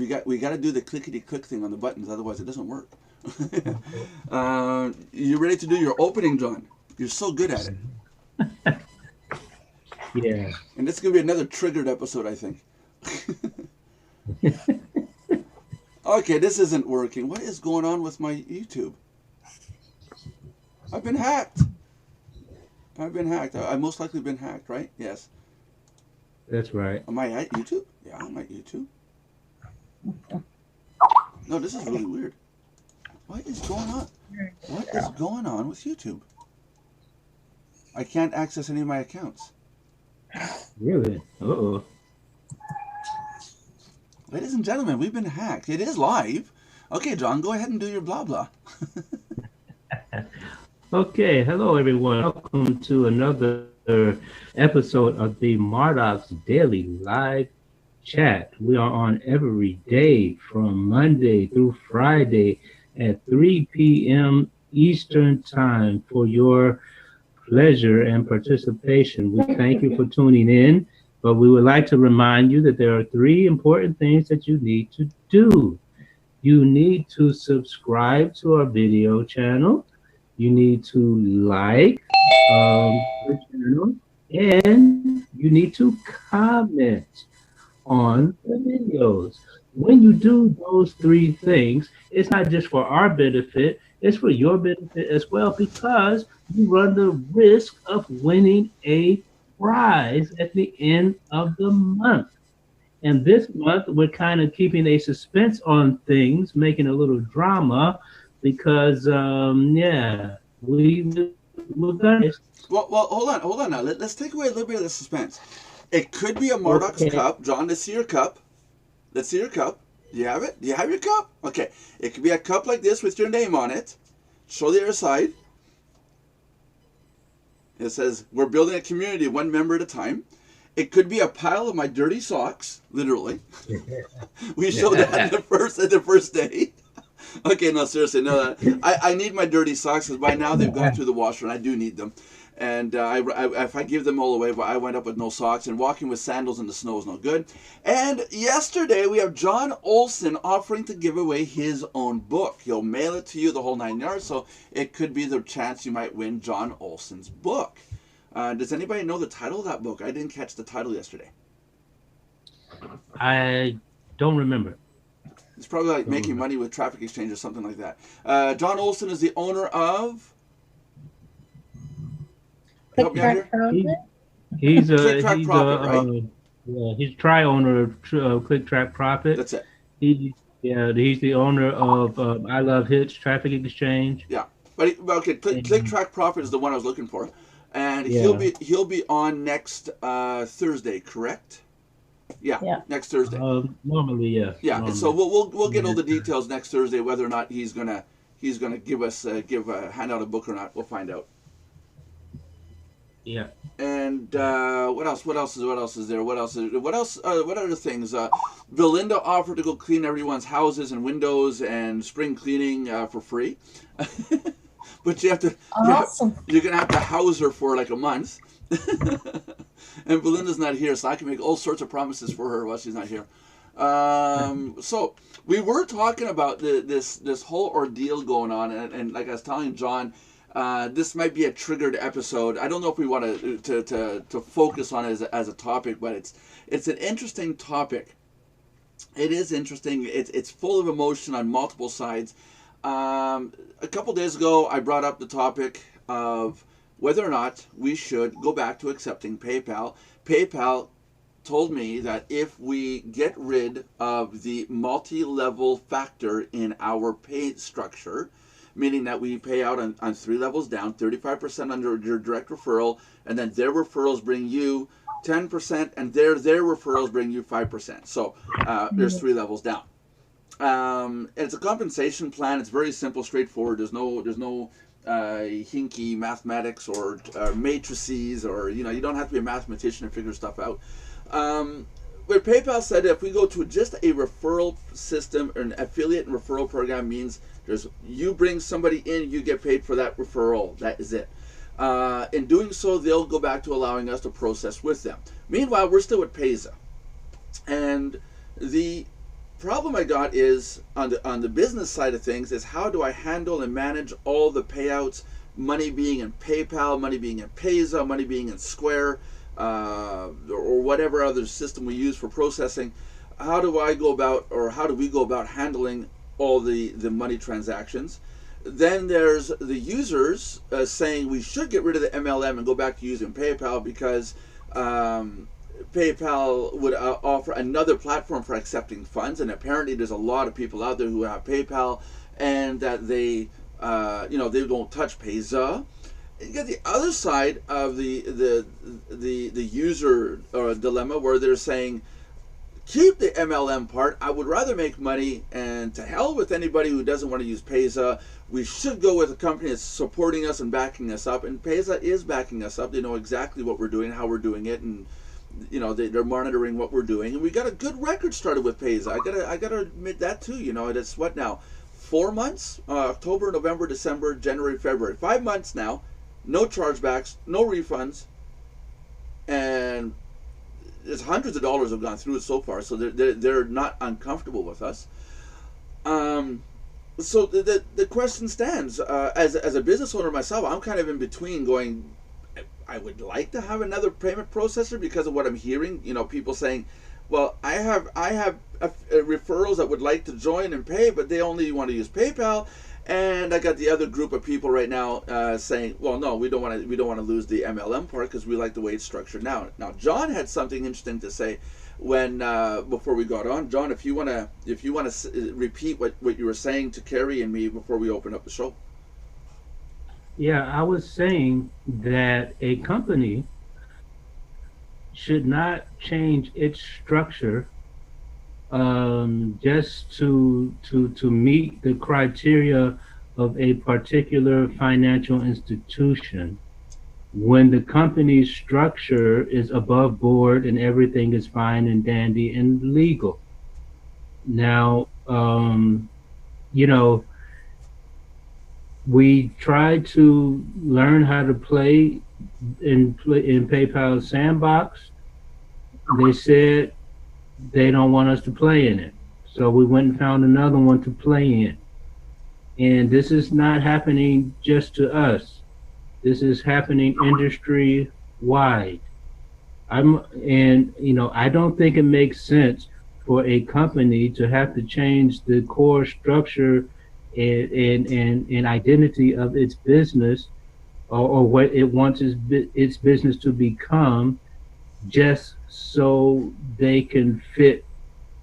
we got to do the clickety click thing on the buttons, otherwise it doesn't work. You ready to do your opening, John? You're so good at it. Yeah. And this is gonna be another triggered episode, I think. Okay, this isn't working. What is going on with my YouTube? I've been hacked. I've most likely been hacked, right? Yes. That's right. Am I at YouTube? Yeah, I'm at YouTube. No, this is really weird. What is going on? What is going on with YouTube? I can't access any of my accounts. Really? Uh-oh. Ladies and gentlemen, we've been hacked. It is live. Okay, John, go ahead and do your blah blah. Okay, hello everyone. Welcome to another episode of the Mardox Daily Live Chat. We are on every day from Monday through Friday at 3 p.m. Eastern Time for your pleasure and participation. We thank you for tuning in, but we would like to remind you that there are three important things that you need to do. You need to subscribe to our video channel. You need to like the channel, and you need to comment on the videos. When you do those three things, it's not just for our benefit, it's for your benefit as well, because you run the risk of winning a prize at the end of the month. And this month, we're kind of keeping a suspense on things, making a little drama, because, we're gonna. Well, hold on now. Let's take away a little bit of the suspense. It could be a Mardox cup. John, let's see your cup. Let's see your cup. Do you have it? Do you have your cup? Okay. It could be a cup like this with your name on it. Show the other side. It says, we're building a community one member at a time. It could be a pile of my dirty socks, literally. We showed that in the first day. Okay, no, seriously, no. I need my dirty socks because by now they've gone through the washer, and I do need them. And if I give them all away, I wind up with no socks, and walking with sandals in the snow is no good. And yesterday, we have John Olson offering to give away his own book. He'll mail it to you, the whole 9 yards, so it could be the chance you might win John Olson's book. Does anybody know the title of that book? I didn't catch the title yesterday. I don't remember. It's probably like Making Money with Traffic Exchange or something like that. John Olson is the owner of... Help me out here. He's Click Track Profit, right? He's tri-owner of Click Track Profit. That's it. He's the owner of I Love Hits Traffic Exchange. Yeah, but okay, Click Track Profit is the one I was looking for, and he'll be on next Thursday, correct? Yeah, next Thursday. Normally, yes. Yeah, normally. so we'll get all the details next Thursday, whether or not he's gonna give us hand out a book or not. We'll find out. Yeah. And what else is there? What other things? Belinda offered to go clean everyone's houses and windows and spring cleaning for free. But you have to. Awesome. You're gonna have to house her for like a month. And Belinda's not here, so I can make all sorts of promises for her while she's not here. So we were talking about this whole ordeal going on, and like I was telling John, this might be a triggered episode. I don't know if we want to focus on it as a topic, but it's an interesting topic. It is interesting. It's full of emotion on multiple sides. A couple days ago, I brought up the topic of whether or not we should go back to accepting PayPal. PayPal told me that if we get rid of the multi-level factor in our pay structure, meaning that we pay out on 3 levels down, 35% under your direct referral, and then their referrals bring you 10%, and their referrals bring you 5%. So there's 3 levels down. It's a compensation plan. It's very simple, straightforward. There's no hinky mathematics or matrices, or you don't have to be a mathematician to figure stuff out. But PayPal said if we go to just a referral system, or an affiliate and referral program, means you bring somebody in, you get paid for that referral. That is it. In doing so, they'll go back to allowing us to process with them. Meanwhile, we're still with Payza, and the problem I got is on the business side of things is how do I handle and manage all the payouts, money being in PayPal, money being in Payza, money being in Square, or whatever other system we use for processing. How do I go about, or how do we go about handling all the money transactions? Then there's the users saying we should get rid of the MLM and go back to using PayPal because PayPal would offer another platform for accepting funds, and apparently there's a lot of people out there who have PayPal, and that they don't touch Payza. You get the other side of the user dilemma where they're saying keep the MLM part. I would rather make money, and to hell with anybody who doesn't want to use Payza. We should go with a company that's supporting us and backing us up, and Payza is backing us up. They know exactly what we're doing, how we're doing it, and they're monitoring what we're doing, and we got a good record started with Payza. I gotta admit that too. It's what now, 4 months? October, November, December, January, February. 5 months now. No chargebacks, no refunds, and there's hundreds of dollars have gone through it so far. So they're not uncomfortable with us. So the question stands. As a business owner myself, I'm kind of in between going, I would like to have another payment processor because of what I'm hearing. People saying, well, I have referrals that would like to join and pay, but they only want to use PayPal. And I got the other group of people right now saying, well, no, we don't want to lose the MLM part because we like the way it's structured now. Now, John had something interesting to say when before we got on. John, if you want to repeat what you were saying to Carrie and me before we open up the show. Yeah, I was saying that a company should not change its structure just to meet the criteria of a particular financial institution when the company's structure is above board and everything is fine and dandy and legal. Now, you know, we tried to learn how to play in PayPal's sandbox. They said they don't want us to play in it. So we went and found another one to play in. And this is not happening just to us. This is happening industry wide. I don't think it makes sense for a company to have to change the core structure and identity of its business, or what it wants its business to become, just so they can fit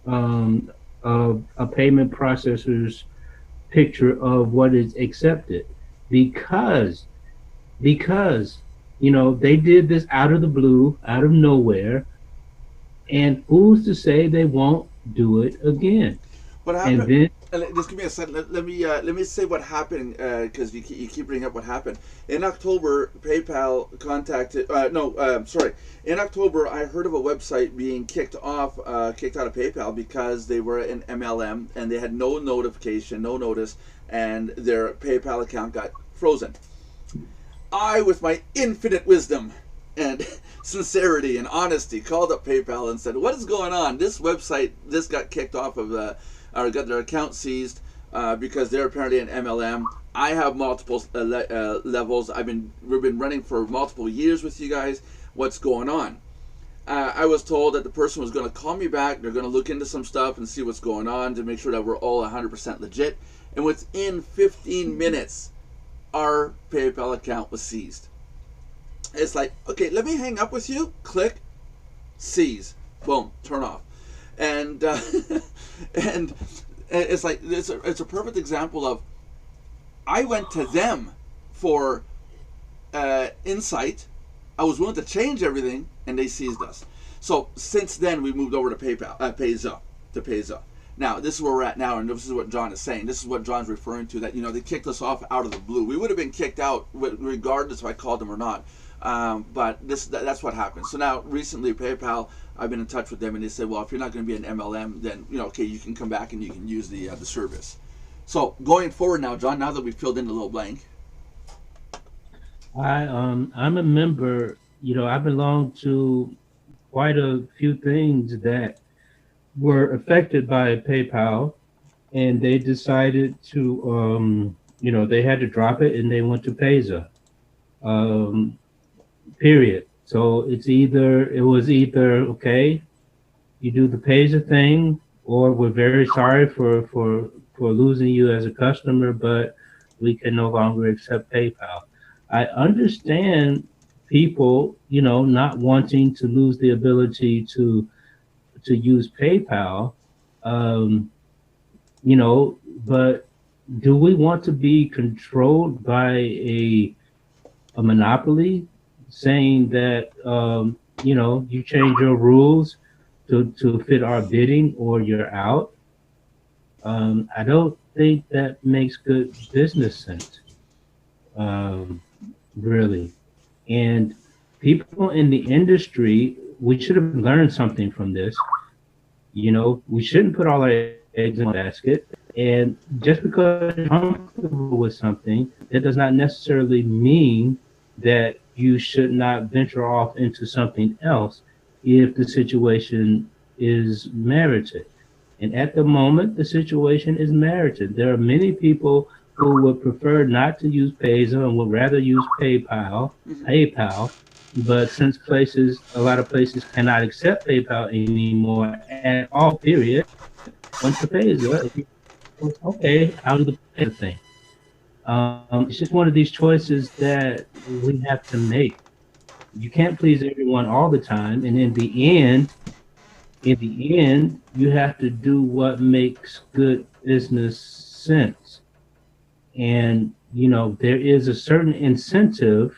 a payment processor's picture of what is accepted, because they did this out of the blue, out of nowhere, and who's to say they won't do it again? What And happened? then Just give me a second. Let me say what happened because you keep bringing up what happened. In October, PayPal contacted. No, sorry. In October, I heard of a website being kicked out of PayPal because they were an MLM and they had no notification, no notice, and their PayPal account got frozen. I, with my infinite wisdom and sincerity and honesty, called up PayPal and said, "What is going on? This website, this got kicked off of or got their account seized because they're apparently an MLM. I have multiple levels. We've been running for multiple years with you guys. What's going on?" I was told that the person was going to call me back. They're going to look into some stuff and see what's going on to make sure that we're all 100% legit. And within 15 minutes, our PayPal account was seized. It's like, okay, let me hang up with you. Click, seize, boom, turn off, and and it's like it's a perfect example of I went to them for insight. I was willing to change everything, and they seized us. So since then, we moved over to Payza. Now, this is where we're at now, and this is what John is saying. This is what John's referring to, that, they kicked us off out of the blue. We would have been kicked out regardless if I called them or not. But that's what happened. So now, recently, PayPal, I've been in touch with them, and they said, well, if you're not going to be an MLM, then, okay, you can come back and you can use the service. So going forward now, John, now that we've filled in the little blank. I'm a member. I belong to quite a few things that were affected by PayPal, and they decided to, they had to drop it, and they went to Payza. Um, period. So it was either okay, you do the Payza thing, or we're very sorry for losing you as a customer, but we can no longer accept PayPal. I understand people, not wanting to lose the ability to use PayPal, um, but do we want to be controlled by a monopoly saying that you change your rules to fit our bidding or you're out? I don't think that makes good business sense, um, really. And people in the industry, we should have learned something from this. We shouldn't put all our eggs in one basket. And just because you're comfortable with something, that does not necessarily mean that you should not venture off into something else if the situation is merited. And at the moment, the situation is merited. There are many people who would prefer not to use Payza and would rather use PayPal. But since a lot of places cannot accept PayPal anymore at all, period, went to Payza. Okay, I'll do the Payza thing. It's just one of these choices that we have to make. You can't please everyone all the time, and in the end, you have to do what makes good business sense. And there is a certain incentive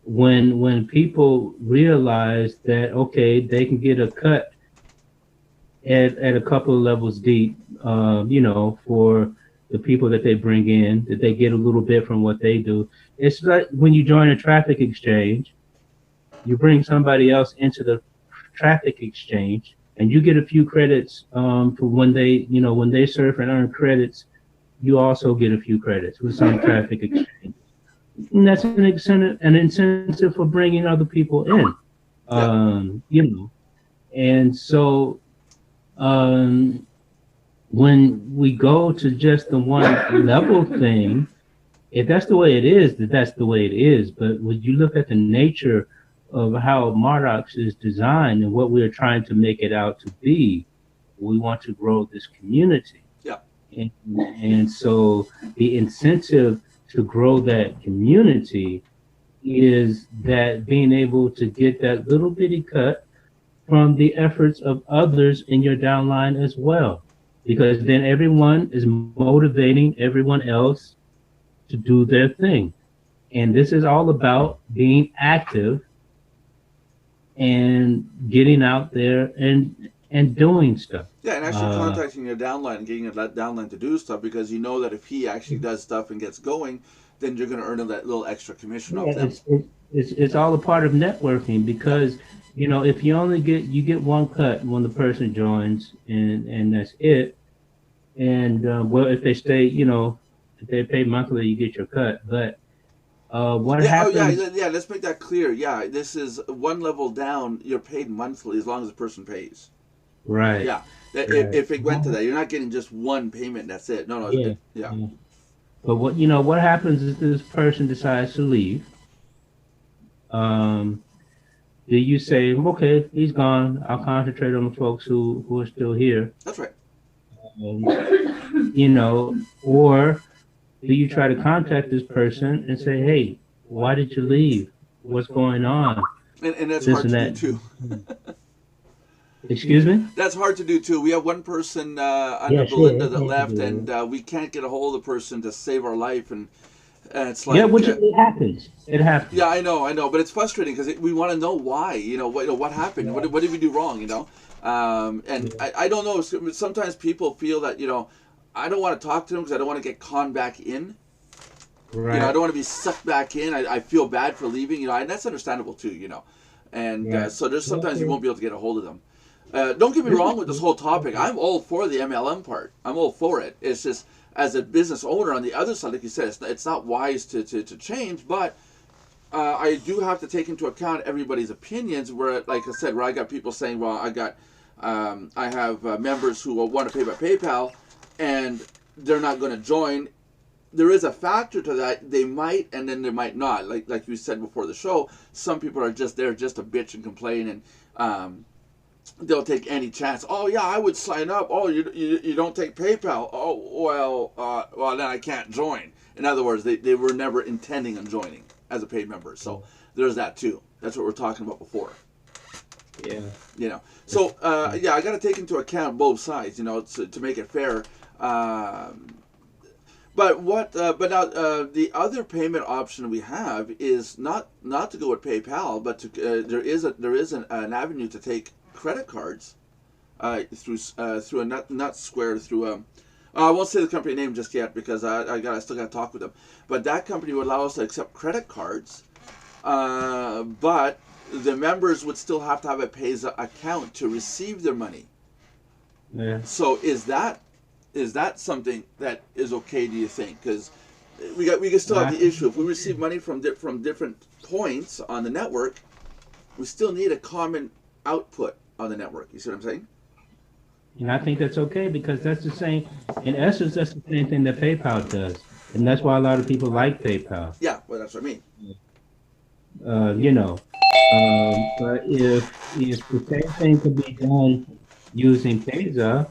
when people realize that okay, they can get a cut at a couple of levels deep, for the people that they bring in, that they get a little bit from what they do. It's like when you join a traffic exchange, you bring somebody else into the traffic exchange, and you get a few credits for when they surf and earn credits. You also get a few credits with some traffic exchange, and that's an incentive for bringing other people in. Yeah. And so when we go to just the one level thing, if that's the way it is, that's the way it is. But when you look at the nature of how Mardox is designed and what we're trying to make it out to be, we want to grow this community. Yeah. And so the incentive to grow that community is that being able to get that little bitty cut from the efforts of others in your downline as well. Because then everyone is motivating everyone else to do their thing. And this is all about being active and getting out there and doing stuff. Yeah, and actually contacting your downline and getting that downline to do stuff, because you know that if he actually does stuff and gets going, then you're going to earn that little extra commission off them. It's all a part of networking, because if you get one cut when the person joins, and that's it. And well, if they stay, if they pay monthly, you get your cut. But what happens? Oh yeah. Let's make that clear. Yeah, this is one level down. You're paid monthly as long as the person pays. Right. Yeah. If it went to that, you're not getting just one payment. That's it. No. Yeah. But what happens is this person decides to leave. Do you say, okay, he's gone, I'll concentrate on the folks who are still here? That's right. Or do you try to contact this person and say, hey, why did you leave? What's going on? And that's hard to do too. Excuse me? That's hard to do too. We have one person under Belinda that left, and we can't get a hold of the person to save our life, and it's like it happens. It happens. Yeah, I know, but it's frustrating because we want to know why. What happened? What did we do wrong? And I don't know. Sometimes people feel that I don't want to talk to them because I don't want to get conned back in. Right. I don't want to be sucked back in. I feel bad for leaving. And that's understandable too. And so there's sometimes you won't be able to get a hold of them. Don't get me wrong with this whole topic. I'm all for the MLM part. I'm all for it. It's just as a business owner on the other side, like you said, it's not wise to change. But I do have to take into account everybody's opinions. Where, like I said, where I got people saying, well, I got I have members who will want to pay by PayPal, and they're not going to join. There is a factor to that. They might, and then they might not. Like you said before the show, some people are just there just to bitch and complain, and they'll take any chance. Oh yeah, I would sign up. Oh, you don't take PayPal. Oh well then I can't join. In other words, they were never intending on joining as a paid member. So there's that too. That's what we're talking about before. Yeah. You know. So yeah, I got to take into account both sides. You know, to make it fair. But now the other payment option we have is not to go with PayPal, but to there is an avenue to take credit cards through a not Square through I won't say the company name just yet because I still got to talk with them. But that company would allow us to accept credit cards, but the members would still have to have a Payza account to receive their money. Yeah. So is that something that is okay? Do you think? Because we can still have the issue if we receive money from different points on the network, we still need a common output on the network. You see what I'm saying? And I think that's okay because that's the same. In essence, that's the same thing that PayPal does, and that's why a lot of people like PayPal. Yeah, well, that's what I mean. You know, but if the same thing could be done using Payza,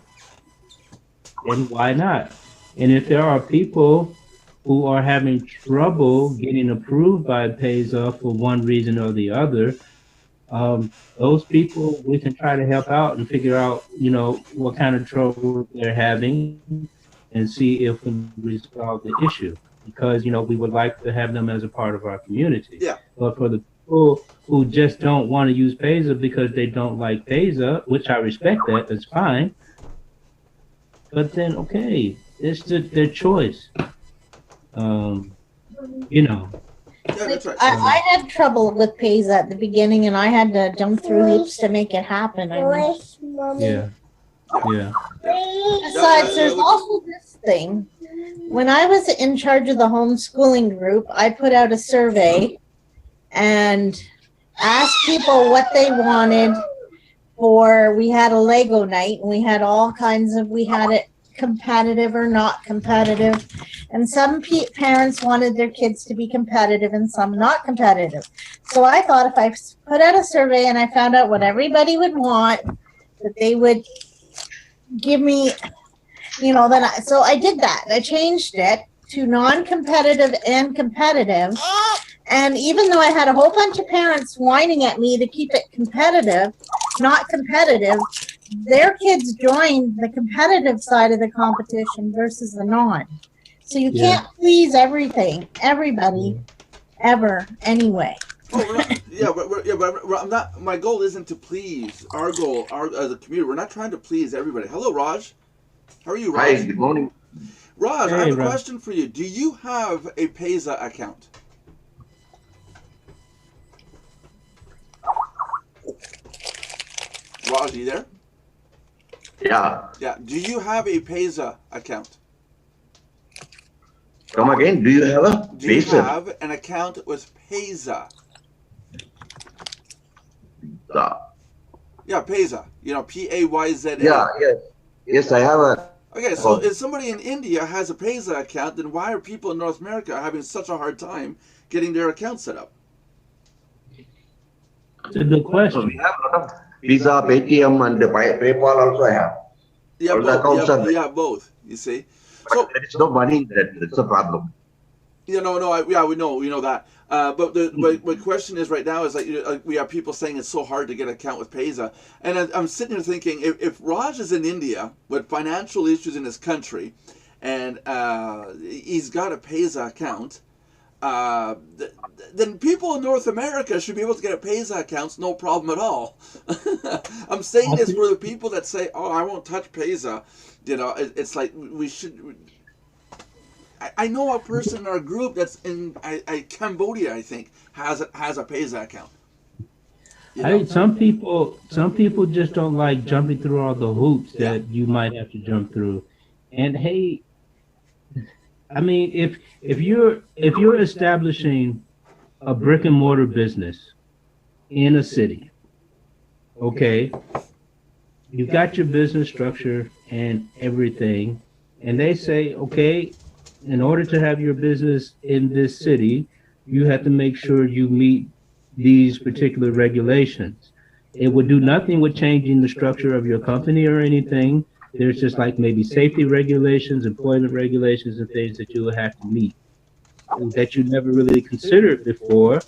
then why not? And if there are people who are having trouble getting approved by Payza for one reason or the other, those people, we can try to help out and figure out, you know, what kind of trouble they're having and see if we can resolve the issue. Because, you know, we would like to have them as a part of our community. Yeah. But for the people who just don't want to use Payza because they don't like Payza, which I respect that's fine. But then, okay, it's their choice. You know. Yeah, that's right. I had trouble with Payza at the beginning, and I had to jump through hoops to make it happen. I mean. Yeah. Yeah. Besides, there's also this thing. When I was in charge of the homeschooling group, I put out a survey and asked people what they wanted for. We had a Lego night, and we had all kinds of. We had it competitive or not competitive, and some parents wanted their kids to be competitive and some not competitive. So I thought if I put out a survey and I found out what everybody would want, that they would give me, you know, so I did that. I changed it to non-competitive and competitive. And even though I had a whole bunch of parents whining at me to keep it competitive, not competitive, their kids joined the competitive side of the competition versus the non. So you can't please everybody, ever, anyway. But I'm not. My goal isn't to please. Our goal, as a community, we're not trying to please everybody. Hello, Raj. How are you, Raj? Hi. Good morning. Raj, I have a question for you. Do you have a Payza account? Raj, are you there? Yeah. Yeah. Do you have a Payza account? Come again. Do you have a Do you Payza? have an account with Payza? Yeah, Payza. You know, Payza. Yeah. Yes. Yes, I have a. Okay, so if somebody in India has a Payza account, then why are people in North America having such a hard time getting their account set up? It's a good question. We have a lot of Visa, Paytm, and PayPal also I have. Yeah, All the accounts both. are- Yeah, both. You see. But So there is no money in that. That's a problem. we know that. But my question is right now is like we have people saying it's so hard to get an account with Payza, and I'm sitting here thinking if Raj is in India with financial issues in his country, and he's got a Payza account, then people in North America should be able to get a Payza accounts no problem at all. I'm saying this for the people that say, "Oh, I won't touch Payza." You know, it's like we should. I know a person in our group that's in Cambodia, I think, has a Payza account. You know? Hey, some people just don't like jumping through all the hoops that you might have to jump through. And hey, I mean, if you're establishing a brick and mortar business in a city, okay, you got your business structure and everything, and they say, okay, in order to have your business in this city, you have to make sure you meet these particular regulations. It would do nothing with changing the structure of your company or anything. There's just like maybe safety regulations, employment regulations, and things that you would have to meet that you never really considered before.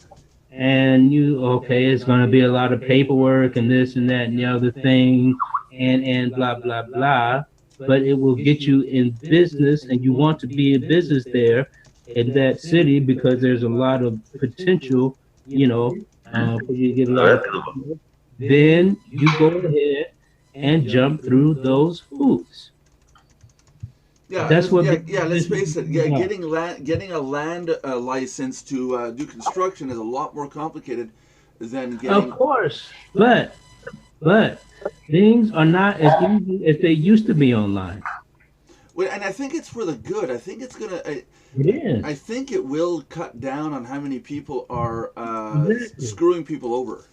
And you, okay, it's going to be a lot of paperwork and this and that and the other thing, and blah blah blah. But it will get you in business, and you want to be in business there in that city because there's a lot of potential, for you to get a lot of. Then you go ahead and jump through those hoops. Yeah, That's what. yeah. Let's face it. Yeah, getting a land license to do construction is a lot more complicated than getting. Of course, but things are not as easy as they used to be online. Well, and I think it's for the good. I think it's gonna. It is. I think it will cut down on how many people are Exactly. screwing people over.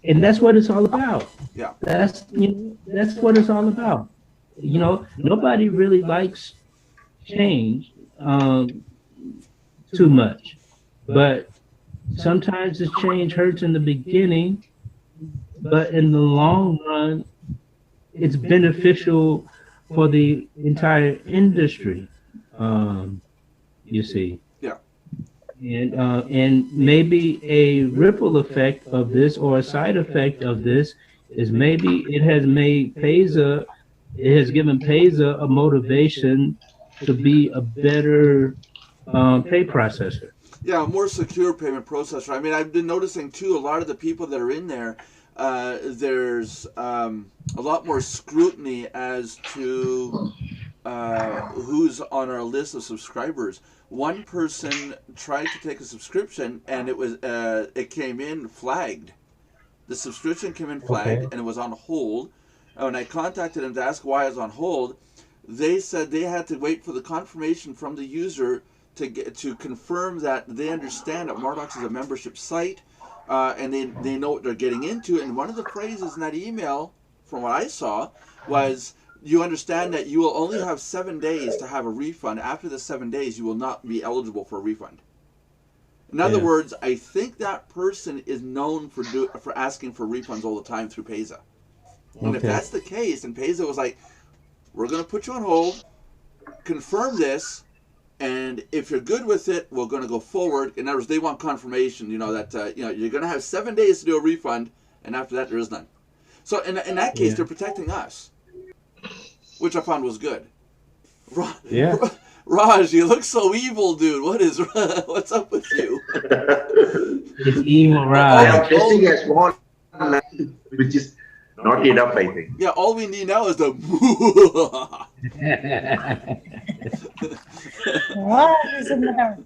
And that's what it's all about. Yeah. That's what it's all about. Nobody really likes change too much, but sometimes the change hurts in the beginning, but in the long run, it's beneficial for the entire industry. You see. Yeah. And maybe a ripple effect of this or a side effect of this is maybe it has given Pesa a motivation to be a better pay processor. Yeah, a more secure payment processor. I mean, I've been noticing too. A lot of the people that are in there, there's a lot more scrutiny as to who's on our list of subscribers. One person tried to take a subscription, and it came in flagged. The subscription came in flagged, and it was on hold. When I contacted them to ask why it was on hold, they said they had to wait for the confirmation from the user to confirm that they understand that Mardox is a membership site, and they know what they're getting into. And one of the phrases in that email, from what I saw, was, you understand that you will only have 7 days to have a refund. After the 7 days, you will not be eligible for a refund. In other words, I think that person is known for asking for refunds all the time through Pesa. And if that's the case, and Pesa was like, we're going to put you on hold, confirm this, and if you're good with it, we're going to go forward. In other words, they want confirmation, that you're going to have 7 days to do a refund, and after that, there is none. So in that case, they're protecting us, which I found was good. Raj, you look so evil, dude. What's up with you? It's evil, I Raj. am testing a small, which is not enough, I think. Yeah, all we need now is the. What is in there?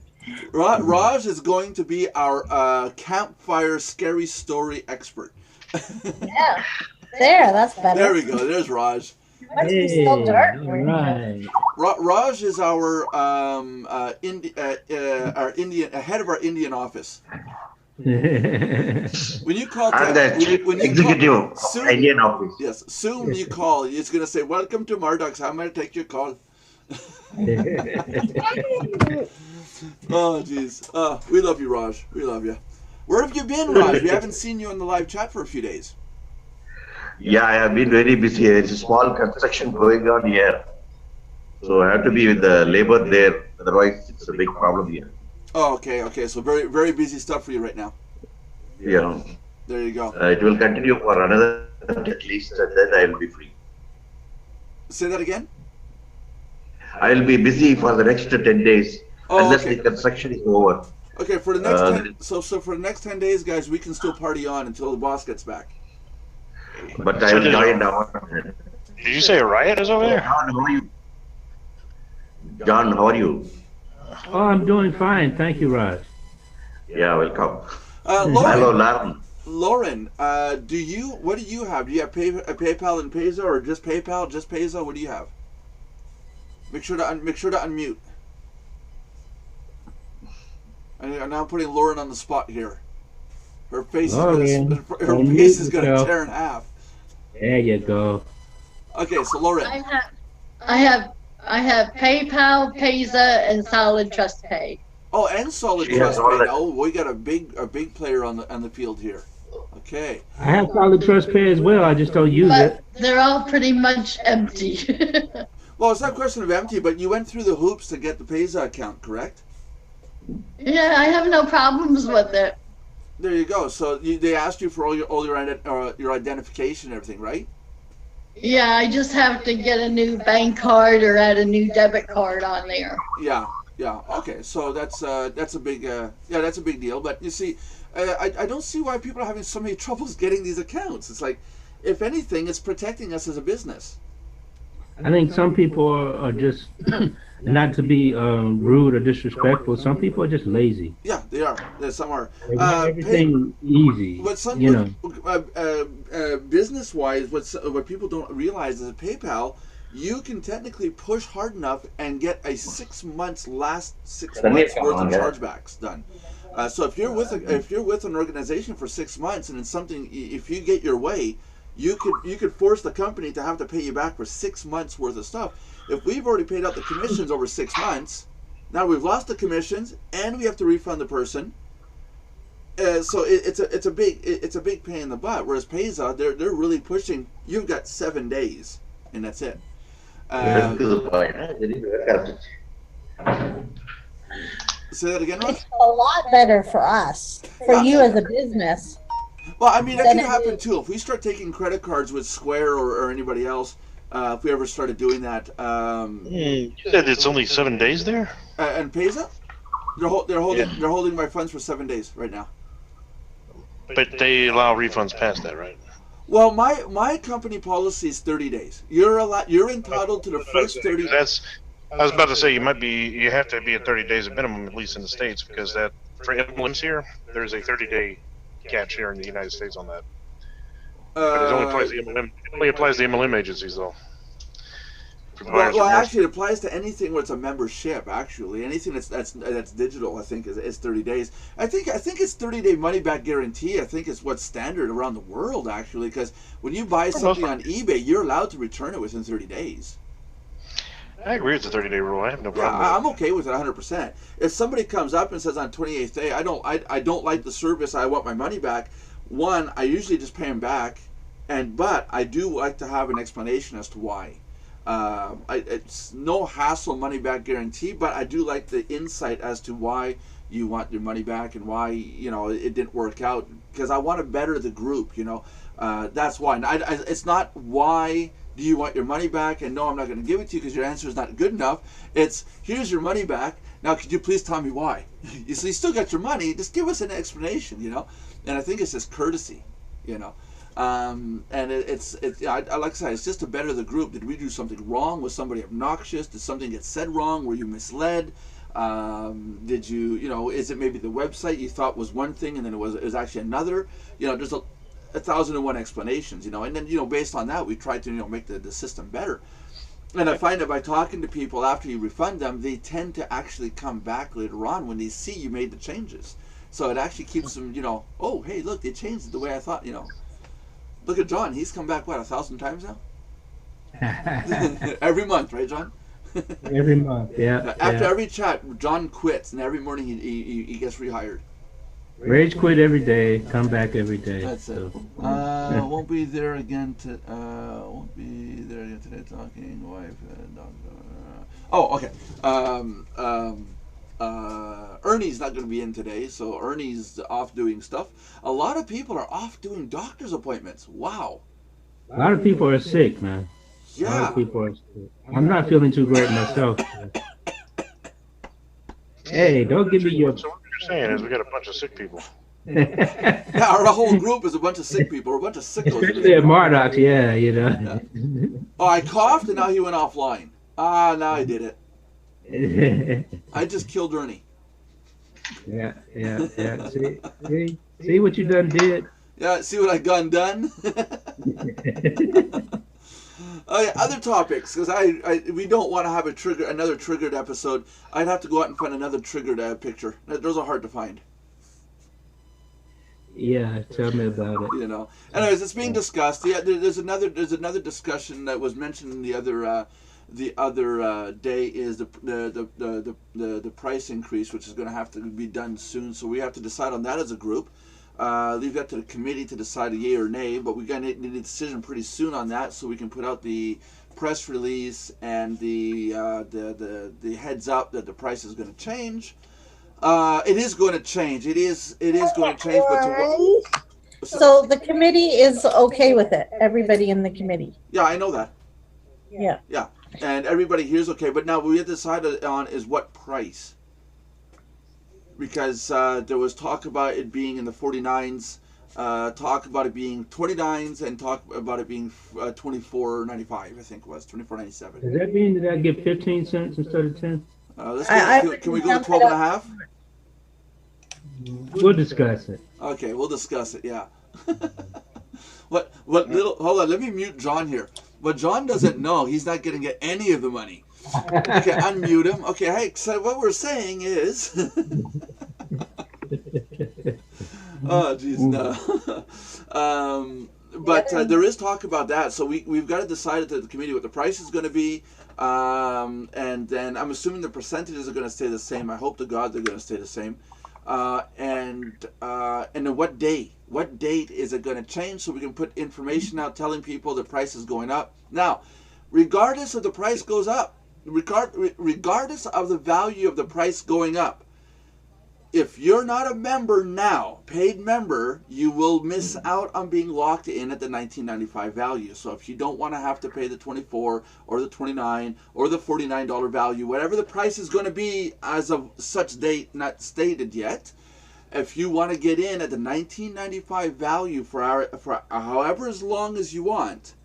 Raj is going to be our campfire scary story expert. Yeah. There, that's better. There we go. There's Raj. It must be still dark. Right. Raj is our head of our Indian office. When you call, I'm the executive of Indian office. Yes, soon when you call, it's going to say, "Welcome to Mardox. How may I take your call?" Oh, jeez. We love you, Raj. We love you. Where have you been, Raj? We haven't seen you on the live chat for a few days. Yeah, I have been very busy. There's a small construction going on here. So I have to be with the labor there. Otherwise, it's a big problem here. Oh, okay. So very, very busy stuff for you right now. Yeah. There you go. It will continue for another at least, and then I will be free. Say that again? I will be busy for the next 10 days, unless the construction is over. Okay, for the next 10, so for the next 10 days, guys, we can still party on until the boss gets back. But I will join now. Did you say a riot is over there? John, how are you? John, how are you? Oh, I'm doing fine. Thank you, Raj. Yeah, welcome. Lauren, Hello, Lauren. Lauren, what do you have? Do you have PayPal and Pesa, or just PayPal, just Pesa? What do you have? Make sure to unmute. And now I'm putting Lauren on the spot here. Her face is gonna tear in half. There you go. Okay, so Lauren. I have PayPal, Payza, and Solid Trust Pay. Oh, and Solid She has Trust all Pay. that. Now we got a big player on the field here. Okay. I have solid trust pay as well. I just don't use But it. they're all pretty much empty. Well, it's not a question of empty, but you went through the hoops to get the Payza account, correct? Yeah, I have no problems with it. There you go. So they asked you for your identification and everything, right? Yeah, I just have to get a new bank card or add a new debit card on there. Yeah. Okay, so that's a big that's a big deal. But you see, I don't see why people are having so many troubles getting these accounts. It's like, if anything, it's protecting us as a business. I think some people are just, not to be rude or disrespectful, some people are just lazy. Yeah, they are. Some are. They want everything easy, But some, you know. business-wise, what people don't realize is that PayPal, you can technically push hard enough and get a 6 months worth of chargebacks done. So if you're with an organization for 6 months and it's something, if you get your way, you could force the company to have to pay you back for 6 months worth of stuff. If we've already paid out the commissions over 6 months, now we've lost the commissions and we have to refund the person. So it's a big pain in the butt. Whereas Payza, they're really pushing. You've got 7 days, and that's it. Say that again, Ross? It's a lot better for us, for you as a business. Well, I mean, that can happen too. If we start taking credit cards with Square or anybody else, if we ever started doing that. You said it's only 7 days there? And Payza, they're holding my funds for 7 days right now. But they allow refunds past that, right? Well, my company policy is 30 days. You're entitled to the first 30. I was about to say you have to be at 30 days at minimum, at least in the States, because that for emblems here, there's a 30-day catch here in the United States on that. But it only applies to MLM agencies, though. Well, actually, it applies to anything where it's a membership. Actually, anything that's digital, I think, is 30 days. I think it's 30-day money back guarantee. I think is what's standard around the world, actually, because when you buy something on eBay, you're allowed to return it within 30 days. I agree with the 30-day rule. I have no problem. Yeah, I'm okay with it 100%. If somebody comes up and says on 28th day, I don't like the service, I want my money back. One, I usually just pay them back, but I do like to have an explanation as to why. It's no hassle money back guarantee, but I do like the insight as to why you want your money back and why it didn't work out, because I want to better the group. That's why. And it's not why do you want your money back, and no, I'm not going to give it to you because your answer is not good enough. It's, here's your money back. Now, could you please tell me why? You still got your money. Just give us an explanation. And I think it's just courtesy. And it's like I said, it's just to better the group. Did we do something wrong? Was somebody obnoxious? Did something get said wrong? Were you misled? Did you, is it maybe the website you thought was one thing and then it was actually another? There's a 1,001 explanations, and then, based on that, we try to, make the system better. And I find that by talking to people after you refund them, they tend to actually come back later on when they see you made the changes. So it actually keeps them, oh, hey, look, they changed it the way I thought, Look at John. He's come back, 1,000 times now? Every month, right, John? Every month, yeah. After every chat, John quits, and every morning he gets rehired. Rage quit every day, come back every day. That's it. Won't be there again today talking, wife, dog. Oh, okay. Ernie's not going to be in today, so Ernie's off doing stuff. A lot of people are off doing doctor's appointments. Wow. A lot of people are sick, man. Yeah. A lot of people are sick. I'm not feeling too great myself. Hey, don't give me your... So what you're saying is we got a bunch of sick people. Yeah, our whole group is a bunch of sick people. We're a bunch of sickos. Especially at Mardox, yeah. Oh, I coughed and now he went offline. Now I did it. I just killed Ernie. Yeah. See what you done did? Yeah, see what I done? Okay, other topics, because we don't want to have another triggered episode. I'd have to go out and find another triggered picture. Those are hard to find. Yeah, tell me about it. You know. Anyways, it's being discussed. Yeah, there's another discussion that was mentioned the other day is the price increase, which is going to have to be done soon. So we have to decide on that as a group. Leave that to the committee to decide a yay or nay, but we got to need a decision pretty soon on that, so we can put out the press release and the heads up that the price is going to change. It is going to change. It is going to change, but So the committee is okay with it. Everybody in the committee. yeah, I know that. Yeah. Yeah, and everybody here is okay, but now we have to decide on is what price. Because there was talk about it being in the 49s, talk about it being 29s, and talk about it being 24.95. I think it was 24.97. Does that mean that I get 15 cents instead of 10? Can we go to 12 and a half? We'll discuss it. Okay, we'll discuss it. Yeah. What little? Hold on. Let me mute John here. What John doesn't know, he's not going to get any of the money. Okay, unmute him. Okay, hey, so what we're saying is, oh jeez, no. But there is talk about that, so we've got to decide at the committee what the price is going to be, and then I'm assuming the percentages are going to stay the same. I hope to God they're going to stay the same, and then what date is it going to change, so we can put information out telling people the price is going up. Now, regardless of the price goes up, regardless of the value of the price going up, if you're not a member now, paid member, you will miss out on being locked in at the 1995 value. So if you don't want to have to pay the 24 or the 29 or the $49 value, whatever the price is going to be as of such date not stated yet, if you want to get in at the 1995 value for however as long as you want,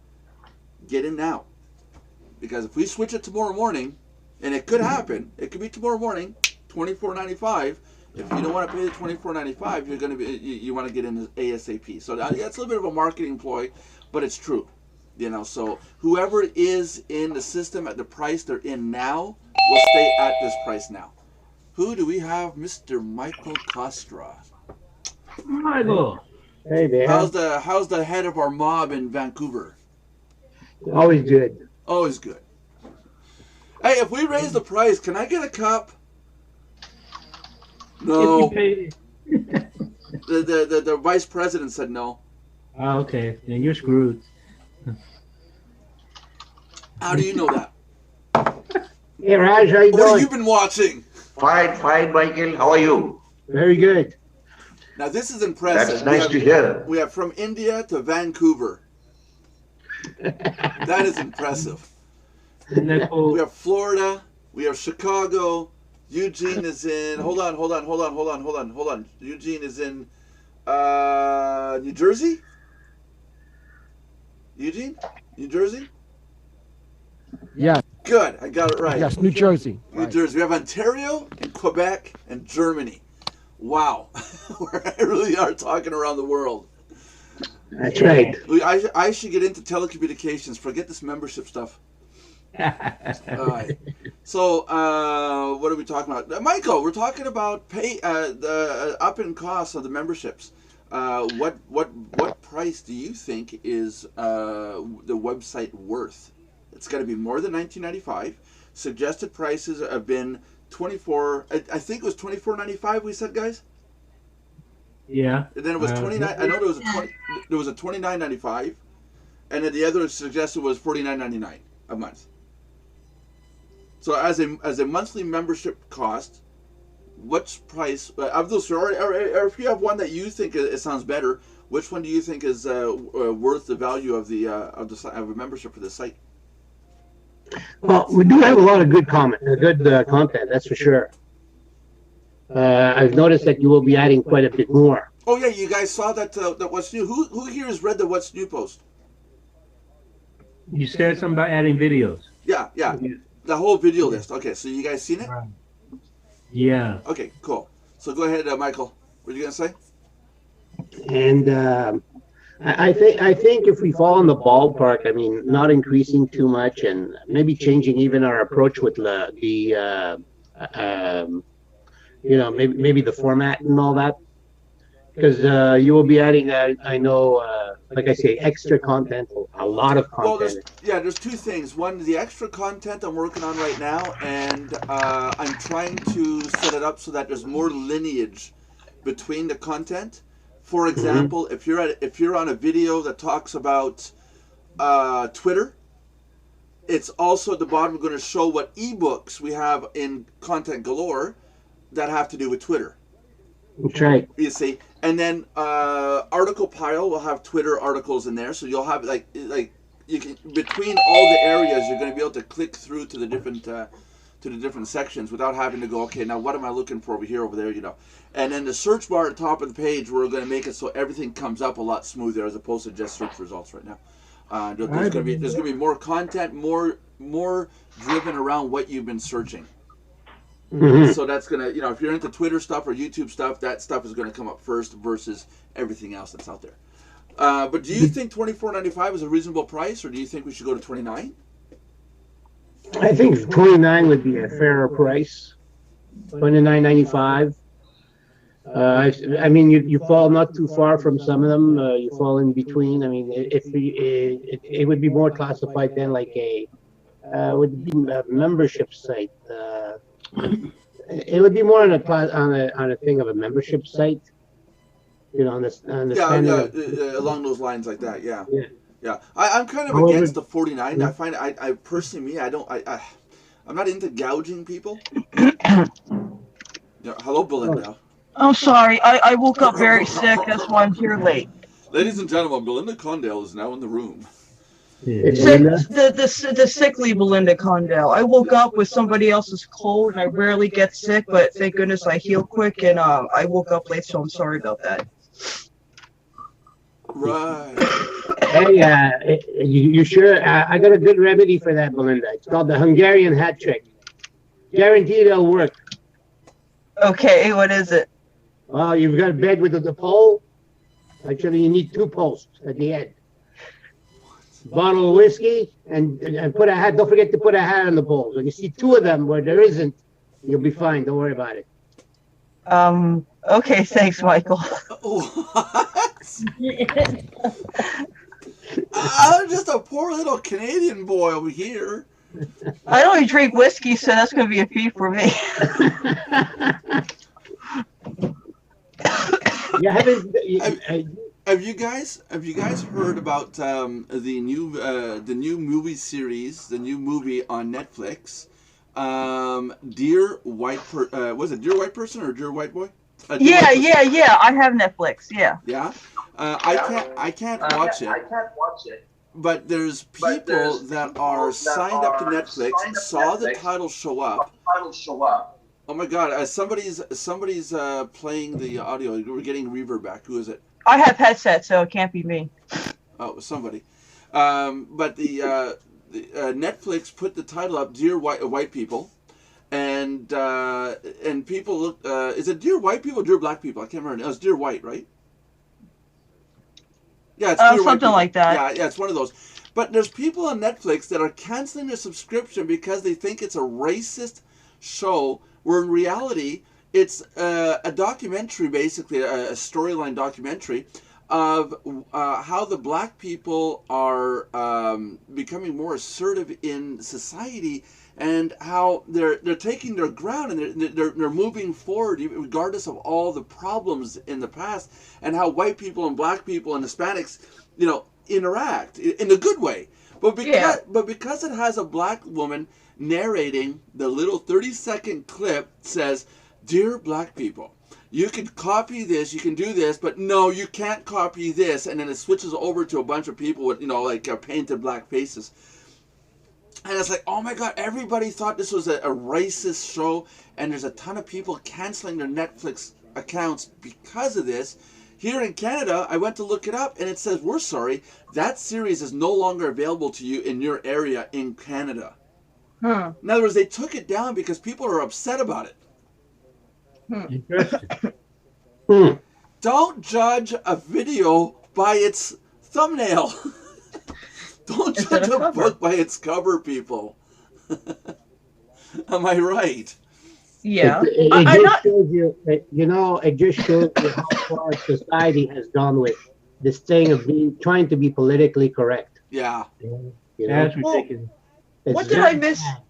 get in now. Because if we switch it tomorrow morning, and it could happen, it could be tomorrow morning, $24.95. If you don't want to pay the $24.95, you're going to be you want to get in ASAP. So that's a little bit of a marketing ploy, but it's true. You know, so whoever is in the system at the price they're in now will stay at this price now. Who do we have? Mr. Michael Costra. Michael. Hey there. How's the head of our mob in Vancouver? Always good. Always good. Hey, if we raise the price, can I get a cup? No. If you pay... The vice president said no. Oh, okay. Then you're screwed. How do you know that? Hey Raj, how you What have doing? you been watching? Fine, Michael. How are you? Very good. Now this is impressive. That's nice to hear. We have from India to Vancouver. That is impressive. Isn't that cool? We have Florida. We have Chicago. Eugene is in. Hold on. Eugene is in New Jersey. Eugene, New Jersey. Yes, Good, I got it right. yes, New Jersey. New Right. Jersey. We have Ontario and Quebec and Germany. Wow, we really are talking around the world. That's right. I should get into telecommunications. Forget this membership stuff. All right. So, what are we talking about? Michael, we're talking about the up in costs of the memberships. What price do you think is the website worth? It's got to be more than $19.95. Suggested prices have been $24. I think it was $24.95. We said, guys. Yeah. And then it was 29. I know there was a 20. There was a $29.95, and then the other suggested was $49.99 a month. So as a monthly membership cost, which price of those, or if you have one that you think it sounds better, which one do you think is worth the value of a membership for the site? Well, we do have a lot of good content. That's for sure. I've noticed that you will be adding quite a bit more. Oh yeah, you guys saw that What's New. Who here has read the What's New post? You said something about adding videos. Yeah. The whole video list. Okay, so you guys seen it? Yeah. Okay, cool. So go ahead, Michael. What are you gonna say? And I think if we fall in the ballpark, I mean, not increasing too much, and maybe changing even our approach with maybe the format and all that, because you will be adding, I know, like I say, extra content, a lot of Well, content. there's two things. One, the extra content I'm working on right now, and I'm trying to set it up so that there's more lineage between the content. For example, if you're on a video that talks about Twitter, it's also at the bottom going to show what ebooks we have in Content Galore that have to do with Twitter. That's right. You see, and then article pile will have Twitter articles in there, so you'll have like you can, between all the areas, you're going to be able to click through to the different sections without having to go, okay, now what am I looking for over here, over there, and then the search bar at the top of the page, we're going to make it so everything comes up a lot smoother as opposed to just search results right now. There's going to be more content, more driven around what you've been searching. So that's gonna, if you're into Twitter stuff or YouTube stuff, that stuff is gonna come up first versus everything else that's out there. But do you think $24.95 is a reasonable price, or do you think we should go to $29? I think $29 would be a fairer price. $29.95. I mean, you fall not too far from some of them. You fall in between. I mean, it would be more classified than like would be a membership site. It would be more on a thing of a membership site. On the along those lines like that. Yeah. I'm kind of against the $49. I find I personally, I'm not into gouging people. Hello, Belinda. I'm sorry. I woke up very sick. That's why I'm here late. Ladies and gentlemen, Belinda Condell is now in the room. The sickly Belinda Condell. I woke up with somebody else's cold, and I rarely get sick, but thank goodness I heal quick, and I woke up late, so I'm sorry about that. Right. Hey, you sure? I got a good remedy for that, Belinda. It's called the Hungarian hat trick. Guaranteed it'll work. Okay, what is it? Well, you've got a bed with the pole. Actually, you need 2 posts at the end. Bottle of whiskey and put a hat. Don't forget to put a hat on the poles. When you see 2 of them where there isn't, you'll be fine. Don't worry about it. Okay, thanks, Michael. What? I'm just a poor little Canadian boy over here. I don't drink whiskey, so that's going to be a feat for me. Have you guys heard about the new movie series, the new movie on Netflix? Dear White was it Dear White Person or Dear White Boy? Yeah. I have Netflix. Yeah. Yeah. I can't watch it. But there's people that are signed up to Netflix, saw the title show up. Oh my God! Somebody's playing the audio. We're getting reverb back. Who is it? I have headset, so it can't be me. Oh, it was somebody. But the Netflix put the title up, "Dear White People," and people look. Is it Dear White People or Dear Black People? I can't remember. It was Dear White, right? Yeah, it's Dear something like that. Yeah, it's one of those. But there's people on Netflix that are canceling their subscription because they think it's a racist show, where in reality it's a documentary, basically a storyline documentary of how the black people are becoming more assertive in society, and how they're taking their ground and they're moving forward regardless of all the problems in the past, and how white people and black people and Hispanics, interact in a good way. But because it has a black woman narrating, the little 30-second clip says, "Dear black people, you can copy this, you can do this, but no, you can't copy this," and then it switches over to a bunch of people with painted black faces. And it's like, oh my God, everybody thought this was a racist show, and there's a ton of people canceling their Netflix accounts because of this. Here in Canada, I went to look it up, and it says, we're sorry, that series is no longer available to you in your area in Canada. Huh. In other words, they took it down because people are upset about it. Interesting. Don't judge a video by its thumbnail. Don't judge a book by its cover, people. Am I right? Yeah. It I'm just not. shows you, it just shows you how far society has gone with this thing of trying to be politically correct. Yeah. You know, That's Well, ridiculous. it's what did I very miss? sad.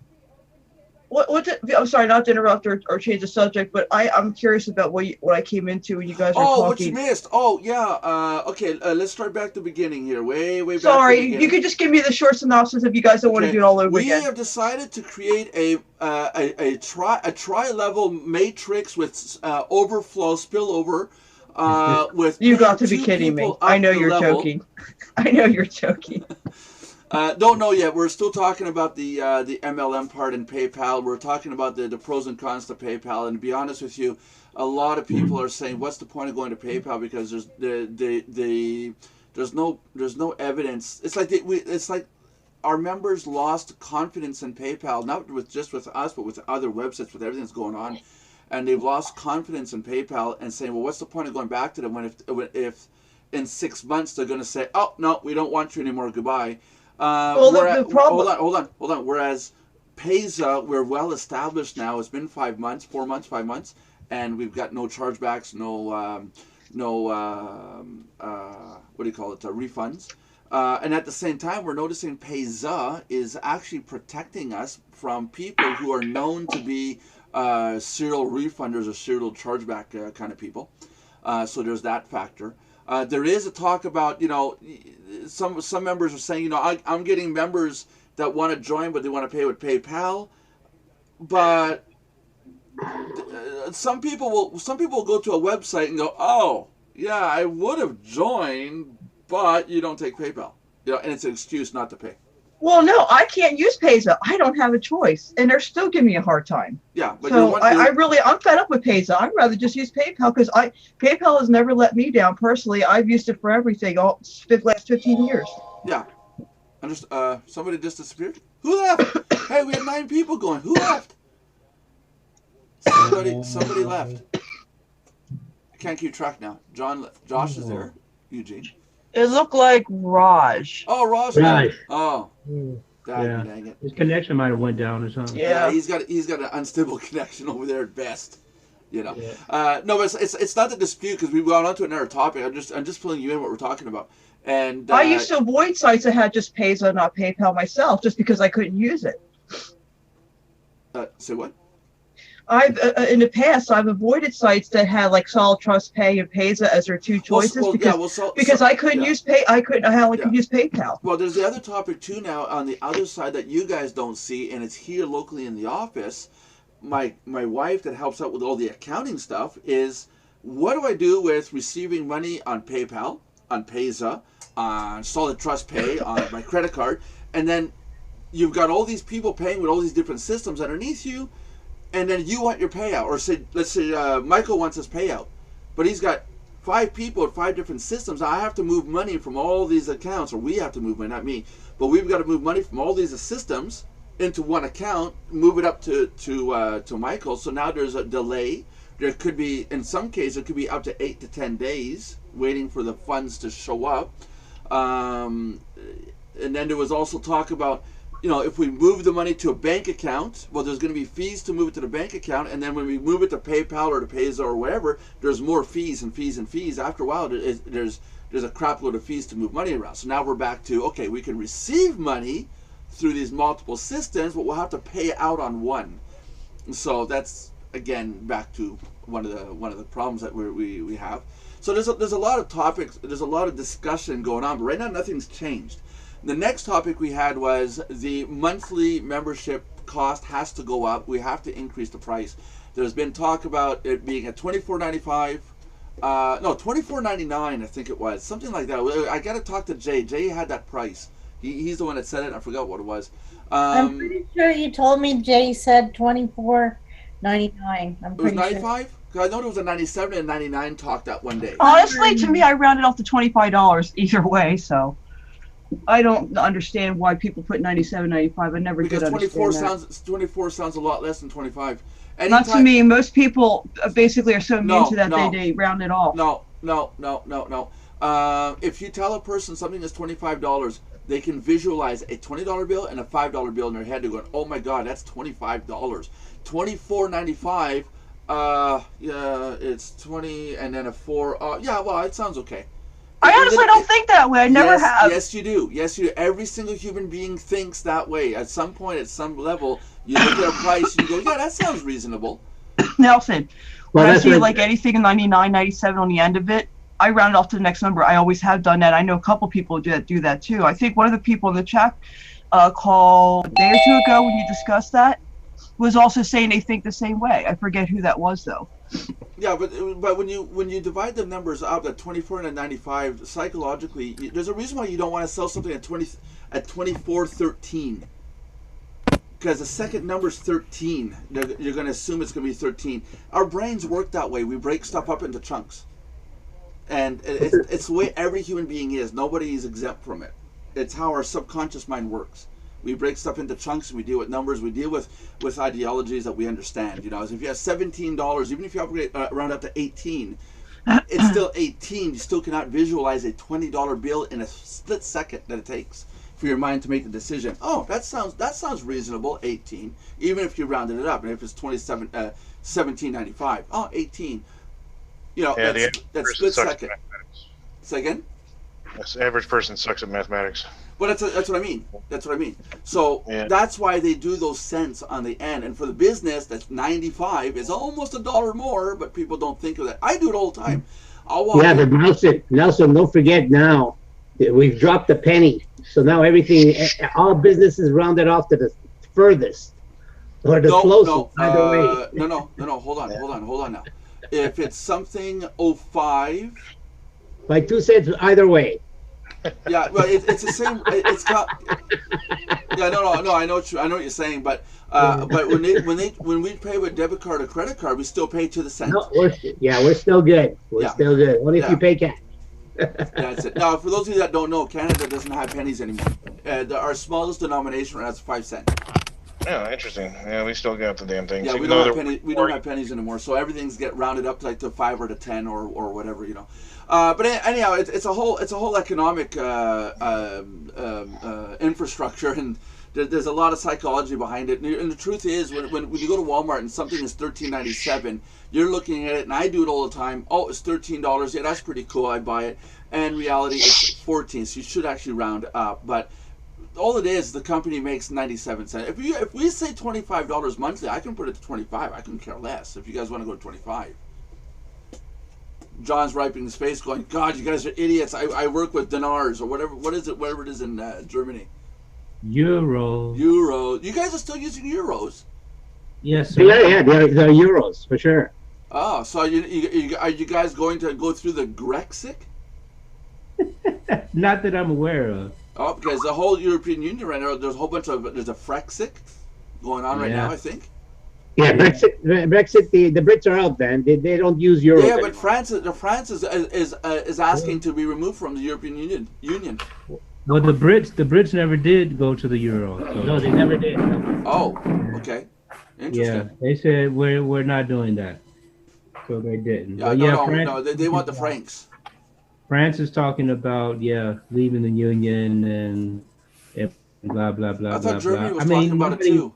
What did, I'm sorry, not to interrupt or change the subject, but I'm curious about what I came into when you guys were Oh, what you talking. missed? Oh, yeah. Okay, let's start back to the beginning here. Way back to the Sorry, beginning. you could just give me the short synopsis if you guys don't want to Okay, do it all over we again. have decided to create a tri-level matrix with overflow spillover with You got paying to be two kidding me. people I up know the you're level. joking. I know you're joking. Don't know yet. We're still talking about the MLM part in PayPal. We're talking about the pros and cons to PayPal. And to be honest with you, a lot of people are saying, "What's the point of going to PayPal?" Because there's no evidence. It's like our members lost confidence in PayPal, not just with us, but with other websites, with everything that's going on, and they've lost confidence in PayPal and saying, "Well, what's the point of going back to them when if in 6 months they're going to say, oh no, we don't want you anymore, goodbye." Well, the problem. Hold on. Whereas Payza, we're well established now. It's been 5 months, 4 months, 5 months, and we've got no chargebacks, what do you call it, refunds. And at the same time, we're noticing Payza is actually protecting us from people who are known to be serial refunders or serial chargeback kind of people. So there's that factor. There is a talk about, some members are saying, I'm getting members that want to join, but they want to pay with PayPal. But some people will go to a website and go, oh, yeah, I would have joined, but you don't take PayPal. And it's an excuse not to pay. Well, no, I can't use Payza. I don't have a choice, and they're still giving me a hard time. Yeah, but so I'm fed up with Payza. I'd rather just use PayPal because PayPal has never let me down personally. I've used it for everything all last 15 years. Yeah. Somebody just disappeared. Who left? Hey, we had 9 people going. Who left? Somebody left. I can't keep track now. Josh is there. Eugene. It looked like Raj. Oh, Raj. Oh. Dang it. His connection might have went down or something. Yeah, he's got an unstable connection over there at best. No, but it's not the dispute because we've gone on to another topic. I'm just filling you in what we're talking about. And I used to avoid sites that had just Payza, not PayPal myself, just because I couldn't use it. Say what? I've in the past I've avoided sites that had like Solid Trust Pay and Payza as their two choices because I couldn't use could use PayPal. Well, there's the other topic too now on the other side that you guys don't see, and it's here locally in the office. My wife that helps out with all the accounting stuff is, what do I do with receiving money on PayPal, on Payza, on Solid Trust Pay, on my credit card, and then you've got all these people paying with all these different systems underneath you. And then you want your payout, or let's say Michael wants his payout, but he's got 5 people at 5 different systems. I have to move money from all these accounts, or we have to move money, not me, but we've got to move money from all these systems into one account, move it up to Michael. So now there's a delay. There could be, in some cases, it could be up to 8 to 10 days waiting for the funds to show up. And then there was also talk about, if we move the money to a bank account, well, there's going to be fees to move it to the bank account, and then when we move it to PayPal or to Payza or wherever, there's more fees and fees and fees. After a while, there's a crap load of fees to move money around. So now we're back to, okay, we can receive money through these multiple systems, but we'll have to pay out on one. So that's, again, back to one of the problems that we have. So there's a lot of topics, there's a lot of discussion going on, but right now nothing's changed. The next topic we had was the monthly membership cost has to go up. We have to increase the price. There's been talk about it being at $24.95. No, $24.99, I think it was. Something like that. I got to talk to Jay. Jay had that price. He's the one that said it. I forgot what it was. I'm pretty sure you told me Jay said $24.99. It was 95? I know it was a 97 and 99 talk that one day. Honestly, to me, I rounded off to $25 either way, so I don't understand why people put 97, 95. I never did understand that. 24 sounds a lot less than 25. Not to me. Most people basically are so mean to that they round it off. No. If you tell a person something is $25, they can visualize a $20 bill and a $5 bill in their head. They're going, oh my God, that's $25. $24.95. Yeah, it's 20 and then a 4. Yeah, well, it sounds okay. I honestly don't think that way. I never have. Yes, you do. Yes, you do. Every single human being thinks that way. At some point, at some level, you look at a price and you go, yeah, that sounds reasonable. Nelson, when I see like anything 99, 97 on the end of it, I round it off to the next number. I always have done that. I know a couple people that do that too. I think one of the people in the chat called a day or two ago when you discussed that was also saying they think the same way. I forget who that was though. Yeah, but when you divide the numbers up at 24 and at 95, psychologically, there's a reason why you don't want to sell something at 24.13. Because the second number is 13. You're going to assume it's going to be 13. Our brains work that way. We break stuff up into chunks. And it's the way every human being is. Nobody is exempt from it. It's how our subconscious mind works. We break stuff into chunks. We deal with numbers. We deal with ideologies that we understand. You know, as if you have $17, even if you upgrade round up to 18, it's still 18. You still cannot visualize a $20 bill in a split second that it takes for your mind to make the decision. Oh, that sounds reasonable. 18, even if you rounded it up, and if it's 17.95. Oh, 18. You know, yeah, that's split second. Say again? Yes, the average person sucks at mathematics. Well, that's what I mean. That's what I mean. So that's why they do those cents on the end. And for the business, that's 95 is almost $1 more, but people don't think of that. I do it all the time. But Nelson, don't forget now, we've dropped a penny. So now everything, all business is rounded off to the furthest or the closest. No. Hold on now. If it's something 05, by 2 cents either way. Yeah, well, it's the same. It's got. Yeah, no. I know what you're saying, but when we pay with debit card or credit card, we still pay to the cent. No, we're still good. We're still good. Only if you pay cash. That's it. Now, for those of you that don't know, Canada doesn't have pennies anymore. Our smallest denomination has 5 cents. Yeah, interesting. Yeah, we still got the damn things. Yeah, we don't have pennies anymore, so everything's get rounded up to like to 5 or to 10 or whatever, you know. But anyhow, it's a whole economic infrastructure, and there's a lot of psychology behind it. And the truth is, when you go to Walmart and something is $13.97, you're looking at it, and I do it all the time. Oh, it's $13. Yeah, that's pretty cool. I buy it. And in reality, it's 14. So you should actually round up, but. All it is, the company makes 97 cents. If we say $25 monthly, I can put it to 25. I couldn't care less if you guys want to go to 25. John's wiping his face going, God, you guys are idiots. I work with dinars or whatever. Whatever it is in Germany. Euros. You guys are still using euros? Yes, sir. Yeah, they're euros, for sure. Oh, so are you guys going to go through the Grexit? Not that I'm aware of. Oh, because the whole European Union right now, there's a Frexit going on right now, I think. Yeah, Brexit. The Brits are out, man. They don't use euros. Yeah, but France is asking to be removed from the European Union. Well, the Brits never did go to the euro. So. No, they never did. Oh, okay. Interesting. Yeah, they said we're not doing that, so they didn't. No, they want the francs. France is talking about leaving the union and blah blah blah. I thought Germany was talking about it too.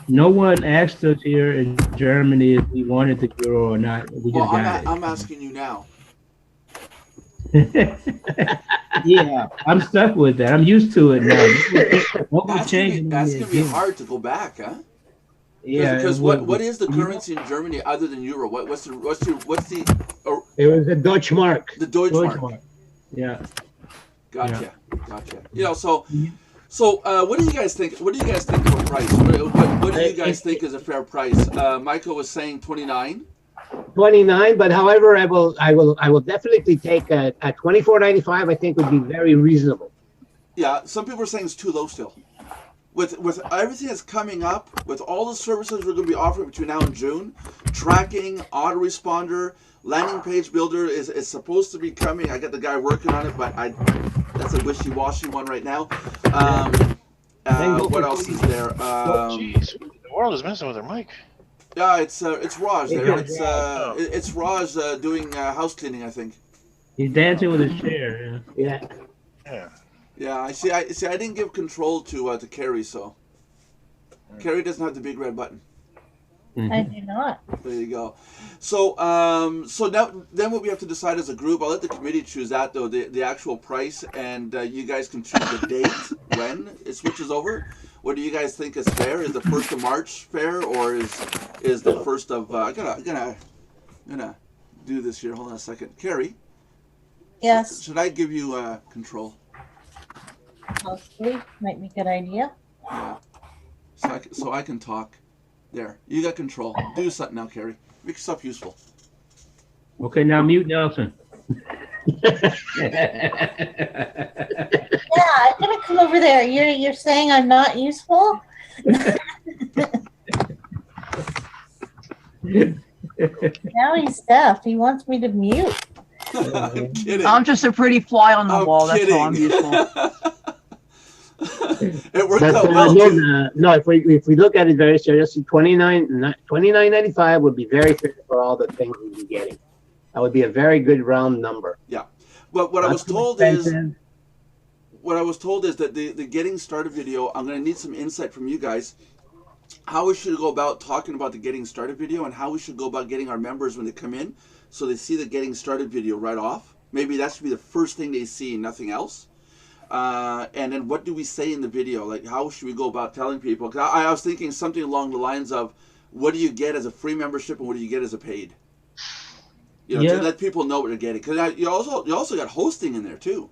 No one asked us here in Germany if we wanted the euro or not. We just got it. I'm asking you now. Yeah, I'm stuck with that. I'm used to it now. That's gonna be hard to go back, huh? Yeah, because what is the currency in Germany other than euro? What's the It was the Deutsche Mark. The Deutsche Mark. Yeah. Gotcha. You know, so what do you guys think? What do you guys think of a price? What do you guys think is a fair price? Michael was saying 29. 29, but however, I will definitely take a $24.95. I think would be very reasonable. Yeah, some people are saying it's too low still. With everything that's coming up, with all the services we're going to be offering between now and June, tracking, autoresponder, landing page builder is supposed to be coming. I got the guy working on it, but that's a wishy-washy one right now. What else is there? Jeez, the world is messing with their mic. Yeah, it's Raj there. It's Raj doing house cleaning, I think. He's dancing with his chair. Yeah. Yeah, I see. I didn't give control to Carrie, so Carrie doesn't have the big red button. I do not. There you go. So, so now then what we have to decide as a group. I'll let the committee choose that though, the actual price, and you guys can choose the date when it switches over. What do you guys think is fair? Is the 1st of March fair, or is the 1st of? I gonna do this here. Hold on a second, Carrie. Yes, Should I give you control? possibly. Might be a good idea. Yeah. So I can talk. There, you got control. Do something now, Carrie. Make yourself useful. Okay, now mute Nelson. Yeah, I'm gonna come over there. You're saying I'm not useful? Now he's deaf. He wants me to mute. I'm kidding. I'm just a pretty fly on the I'm wall. That's kidding. all I'm useful. It worked But out well. too. no, if we look at it very seriously, $29.95 would be very fair for all the things we'd be getting. That would be a very good round number. But what I Not was too told expensive. is that the getting started video, I'm going to need some insight from you guys. How we should go about talking about the getting started video, and how we should go about getting our members when they come in, so they see the getting started video right off. Maybe that should be the first thing they see, nothing else. And then what do we say in the video? Like, how should we go about telling people? 'Cause I was thinking something along the lines of, what do you get as a free membership and what do you get as a paid? You know, Yeah. to let people know what they're getting. Because you also got hosting in there too.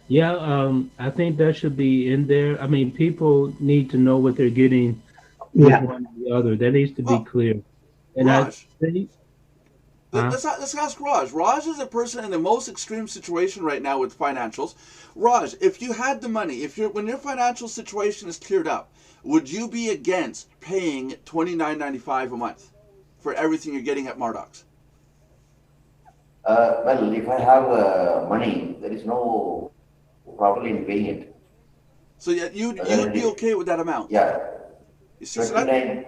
Yeah, I think that should be in there. I mean, people need to know what they're getting with Yeah. one or the other. That needs to be Oh, clear. And Raj, I think, let's ask Raj. Raj is a person in the most extreme situation right now with financials. Raj, if you had the money, when your financial situation is cleared up, would you be against paying $29.95 a month for everything you're getting at Mardox? Well, if I have money, there is no problem in paying it. So yeah, you'd be okay with that amount. Yeah, You see, so that, 29,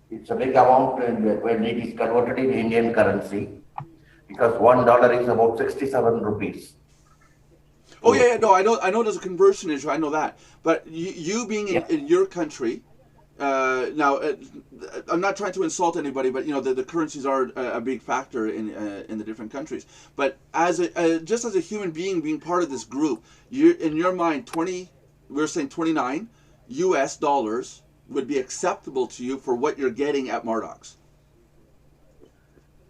it's a big amount when it is converted in Indian currency, because $1 is about 67 rupees. oh yeah, no, I know there's a conversion issue. I know that, but you being in your country, now I'm not trying to insult anybody, but you know the currencies are a big factor in the different countries. But as just as a human being part of this group, you in your mind we're saying 29 US dollars would be acceptable to you for what you're getting at Mardox.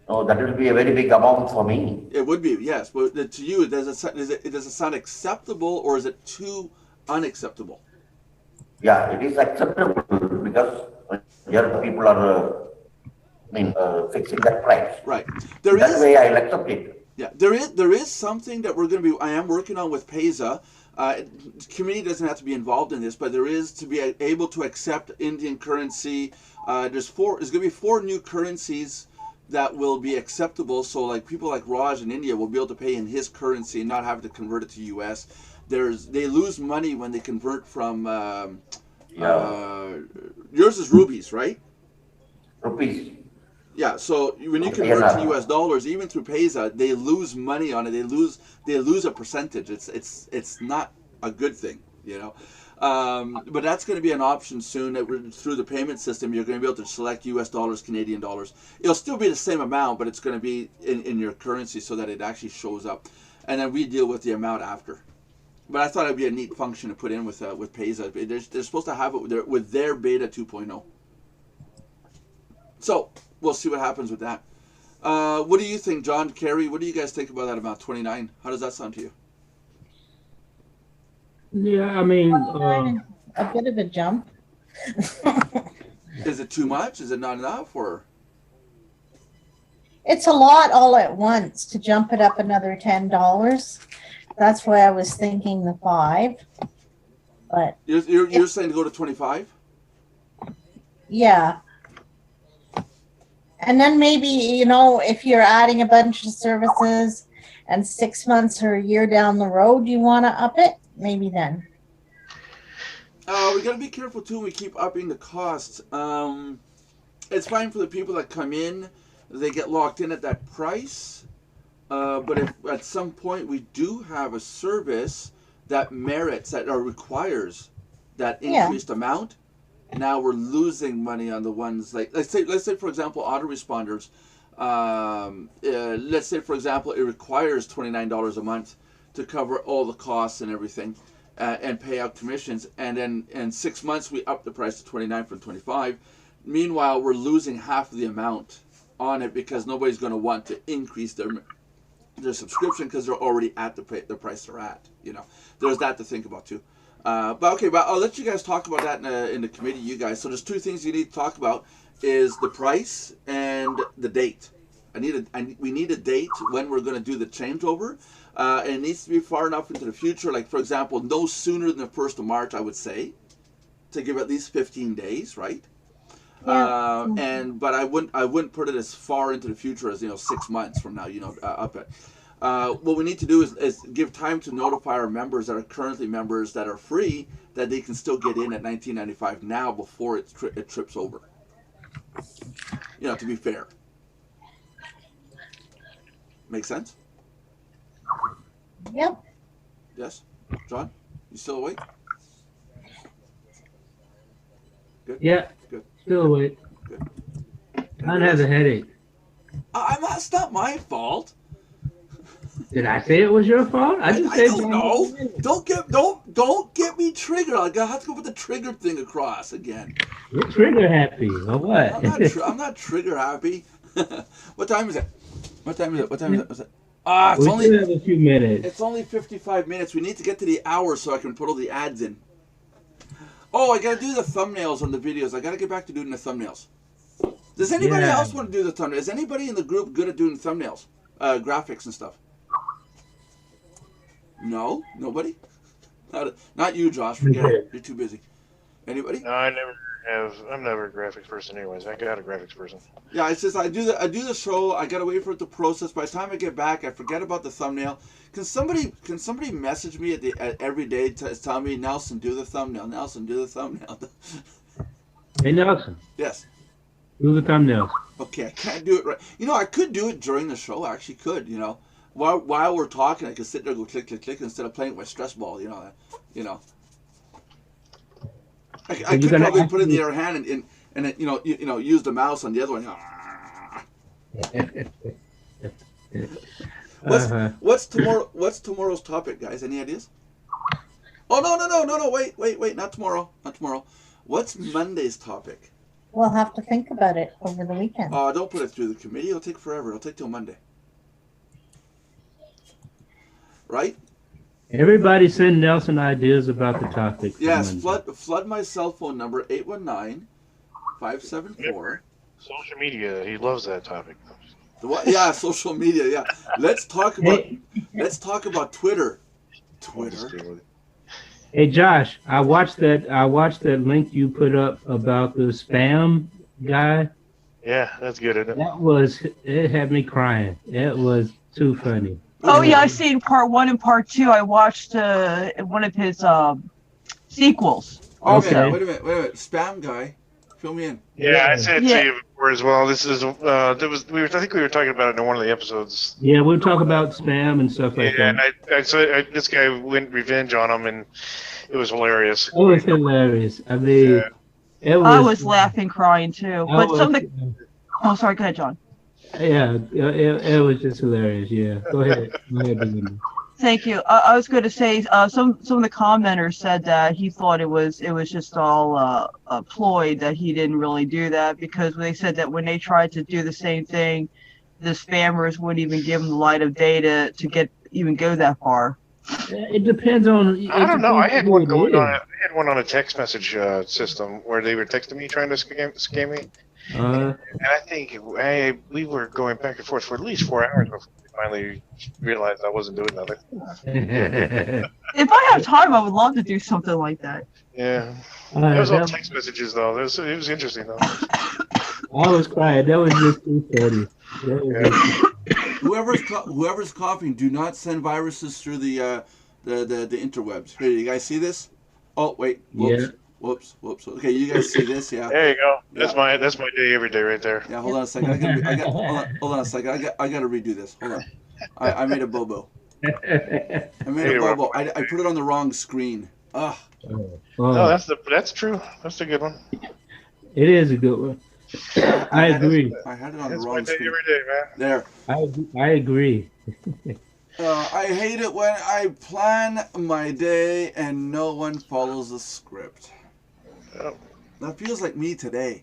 No, that will be a very big amount for me. It would be, yes, but to you, does it sound acceptable, or is it too unacceptable? Yeah, it is acceptable because here people are, fixing that price. Right. That way I'll accept it. Yeah, there is something that I am working on with Pesa. Committee doesn't have to be involved in this, but there is to be able to accept Indian currency. There's going to be 4 new currencies that will be acceptable. So like people like Raj in India will be able to pay in his currency and not have to convert it to US. They lose money when they convert from yours is rupees, right? Rupees. Yeah, so when you convert to US dollars, even through Pesa, they lose money on it. They lose a percentage. It's not a good thing, you know. But that's going to be an option soon. That through the payment system, you're going to be able to select US dollars, Canadian dollars. It'll still be the same amount, but it's going to be in your currency so that it actually shows up. And then we deal with the amount after. But I thought it'd be a neat function to put in with Pesa. They're supposed to have it with their beta 2.0. So we'll see what happens with that. What do you think, John, Carrie? What do you guys think about that amount, 29? How does that sound to you? yeah, I mean, A bit of a jump. Is it too much? Is it not enough? Or It's a lot all at once to jump it up another $10. That's why I was thinking the 5. But you're saying to go to 25? yeah. And then maybe, if you're adding a bunch of services and 6 months or a year down the road, you want to up it, maybe then. We got to be careful too when we keep upping the costs. It's fine for the people that come in, they get locked in at that price. But if at some point we do have a service that merits that or requires that Yeah. increased amount, now we're losing money on the ones like let's say for example autoresponders. Let's say for example it requires $29 a month to cover all the costs and everything, and pay out commissions, and then in 6 months we up the price to 29 from 25. Meanwhile, we're losing half of the amount on it because nobody's going to want to increase their subscription because they're already at the price they're at. You know, there's that to think about too. But I'll let you guys talk about that in the committee, you guys. So there's two things you need to talk about: is the price and the date. We need a date when we're going to do the changeover, and it needs to be far enough into the future. Like for example, no sooner than the 1st of March, I would say, to give at least 15 days, right? Yeah. But I wouldn't put it as far into the future as 6 months from now. Up at. What we need to do is give time to notify our members that are currently members that are free that they can still get in at $19.95 now before it trips over. To be fair. Make sense? Yep. Yes, John, you still awake? Good. Yeah. Good. Still awake. Good. John has a headache. It's not my fault. Did I say it was your fault? I don't know. Don't get me triggered. I have to go put the trigger thing across again. You're trigger happy or what? I'm not trigger happy. What time is it? What time is it? It's we only still have a few minutes. It's only 55 minutes. We need to get to the hour so I can put all the ads in. Oh, I gotta do the thumbnails on the videos. I gotta get back to doing the thumbnails. Does anybody else want to do the thumbnails? Is anybody in the group good at doing thumbnails, graphics and stuff? No, nobody. Not you, Josh. Forget it. You're too busy. Anybody? No, I'm never a graphics person, anyways. I got a graphics person. Yeah, it's just I do the show. I gotta wait for it to process. By the time I get back, I forget about the thumbnail. Can somebody message me at every day tell me, Nelson, do the thumbnail. Nelson, do the thumbnail. Hey Nelson. Yes. Do the thumbnails. Okay, I can't do it right. I could do it during the show. I actually could. While we're talking, I could sit there and go click, click, click instead of playing with my stress ball. I could probably put it in the other hand and use the mouse on the other one. What's tomorrow's topic, guys? Any ideas? Oh no! Wait! Not tomorrow. What's Monday's topic? We'll have to think about it over the weekend. Oh, don't put it through the committee. It'll take forever. It'll take till Monday. Right? Everybody send Nelson ideas about the topic. Yes, flood my cell phone number 819-574. Social media. He loves that topic. What? Yeah, social media. Yeah, let's talk about Twitter. Hey Josh, I watched that link you put up about the spam guy. Yeah, that's good, isn't it? It had me crying. It was too funny. Oh yeah, I've seen part 1 and part 2. I watched one of his sequels. Okay. Wait a minute. Spam guy, fill me in. Yeah, I said to you before as well. This is I think we were talking about it in one of the episodes. Yeah, we'll talk about spam and stuff like that. Yeah, and I said this guy went revenge on him, and it was hilarious. It was hilarious. I mean, I was laughing, crying too. But oh, sorry, go ahead, John. Yeah, it was just hilarious. Yeah, go ahead. Thank you. I was going to say some of the commenters said that he thought it was just all a ploy, that he didn't really do that, because they said that when they tried to do the same thing, the spammers wouldn't even give them the light of day to even go that far. It depends on. I don't know. I had one going on. I had one on a text message system where they were texting me trying to scam me. And I think we were going back and forth for at least 4 hours before we finally realized I wasn't doing nothing. If I have time, I would love to do something like that. Yeah. It was all text messages, though. It was interesting, though. I was crying. That was just too funny. Whoever's coughing, do not send viruses through the interwebs. Here, you guys see this? Oh, wait. Whoops. Yeah. Whoops. Okay, you guys see this? Yeah. There you go. That's my day every day right there. Yeah. Hold on a second. Hold on a second. I got to redo this. Hold on. I made a bobo. I made a bubble. I put it on the wrong screen. Ugh. No, that's true. That's a good one. It is a good one. I agree. I had it on That's the my wrong day screen. every day, man. There. I agree. I hate it when I plan my day and no one follows the script. Oh. That feels like me today.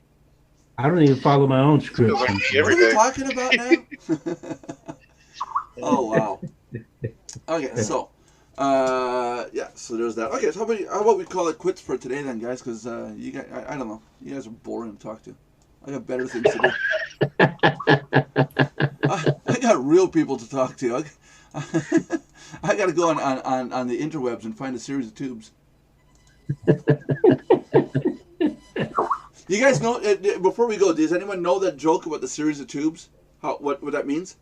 I don't even follow my own script. Feels like me What every are we day. talking about now? Oh wow. Okay, so yeah, so there's that. Okay, so how about we call it quits for today then, guys? Because you guys, I don't know, you guys are boring to talk to. I got better things to do. I got real people to talk to. I got to go on the interwebs and find a series of tubes. You guys know? Before we go, does anyone know that joke about the series of tubes? What that means?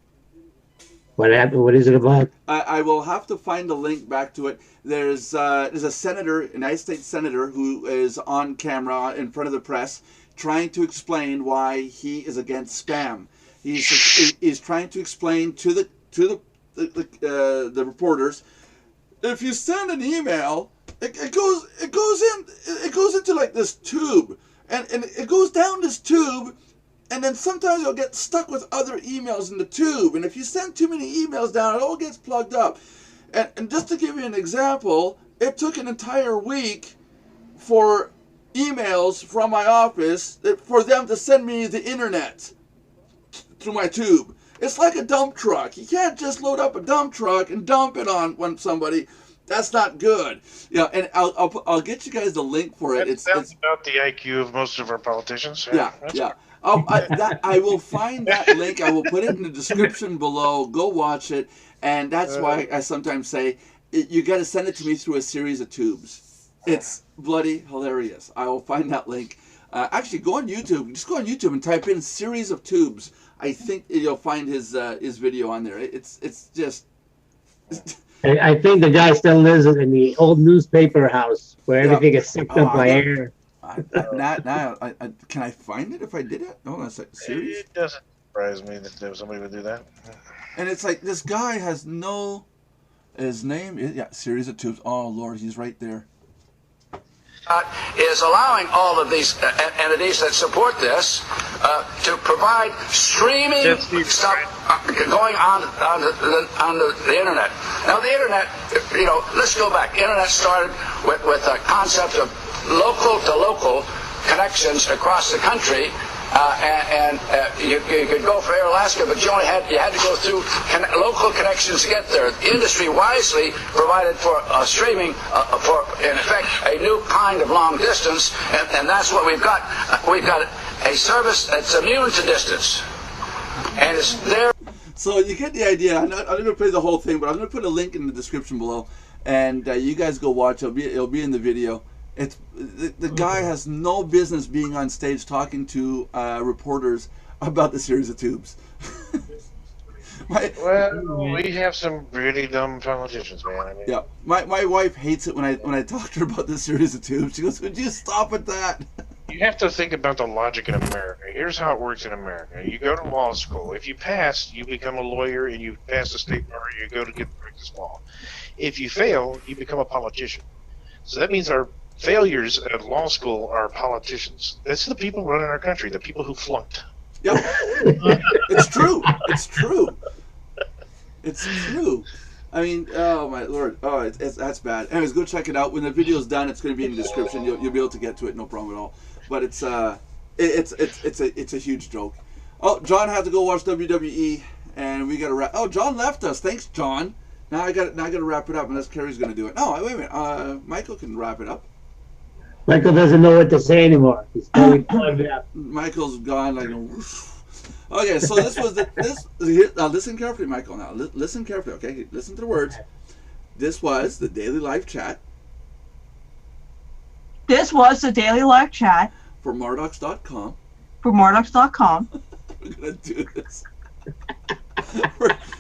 What happened? What is it about? I will have to find a link back to it. There's a senator, a United States senator, who is on camera in front of the press, trying to explain why he is against spam. He's trying to explain to the reporters, if you send an email, it goes into like this tube, and it goes down this tube. And then sometimes you'll get stuck with other emails in the tube. And if you send too many emails down, it all gets plugged up. And just to give you an example, it took an entire week for emails from my office for them to send me the internet through my tube. It's like a dump truck. You can't just load up a dump truck and dump it on somebody. That's not good. Yeah, and I'll get you guys the link for it. It's about the IQ of most of our politicians. Yeah. I will find that link. I will put it in the description below. Go watch it. And that's why I sometimes say, you got to send it to me through a series of tubes. It's bloody hilarious. I will find that link. Actually, go on YouTube. Just go on YouTube and type in series of tubes. I think you'll find his video on there. It's just... I think the guy still lives in the old newspaper house where everything is sucked up by air. Can I find it if I did it? Oh, that's like serious. It doesn't surprise me that somebody would do that. And it's like this guy has no. His name is series of tubes. Oh Lord, he's right there. Is allowing all of these entities that support this to provide streaming stuff going on the internet. Now the internet, let's go back. Internet started with a concept of local to local connections across the country, and you could go for Air Alaska, but you had to go through local connections to get there. The industry wisely provided for streaming for, in effect, a new kind of long distance, and that's what we've got. We've got a service that's immune to distance, and it's there. So you get the idea. I'm not going to play the whole thing, but I'm going to put a link in the description below, and you guys go watch. It'll be in the video. It's the guy has no business being on stage talking to reporters about the series of tubes. We have some really dumb politicians, man. I mean, yeah, my wife hates it when I talk to her about the series of tubes. She goes, "Would you stop at that?" You have to think about the logic in America. Here's how it works in America. You go to law school. If you pass, you become a lawyer, and you pass the state bar, you go to get practice law. If you fail, you become a politician. So that means our failures at law school are politicians. That's the people running our country, the people who flunked. Yeah, it's true. It's true. It's true. I mean, oh my Lord, that's bad. Anyways, go check it out. When the video's done, it's going to be in the description. You'll be able to get to it, no problem at all. But it's a huge joke. Oh, John had to go watch WWE, and we got to wrap. Oh, John left us. Thanks, John. Now I got to wrap it up, unless Carrie's going to do it. No, wait a minute. Michael can wrap it up. Michael doesn't know what to say anymore. He's totally plugged up. Michael's gone like. Okay, so this was now listen carefully, Michael. Now listen carefully. Okay, listen to the words. This was the daily live chat. This was the daily live chat for Mardox.com. For Mardox.com. We're gonna do this.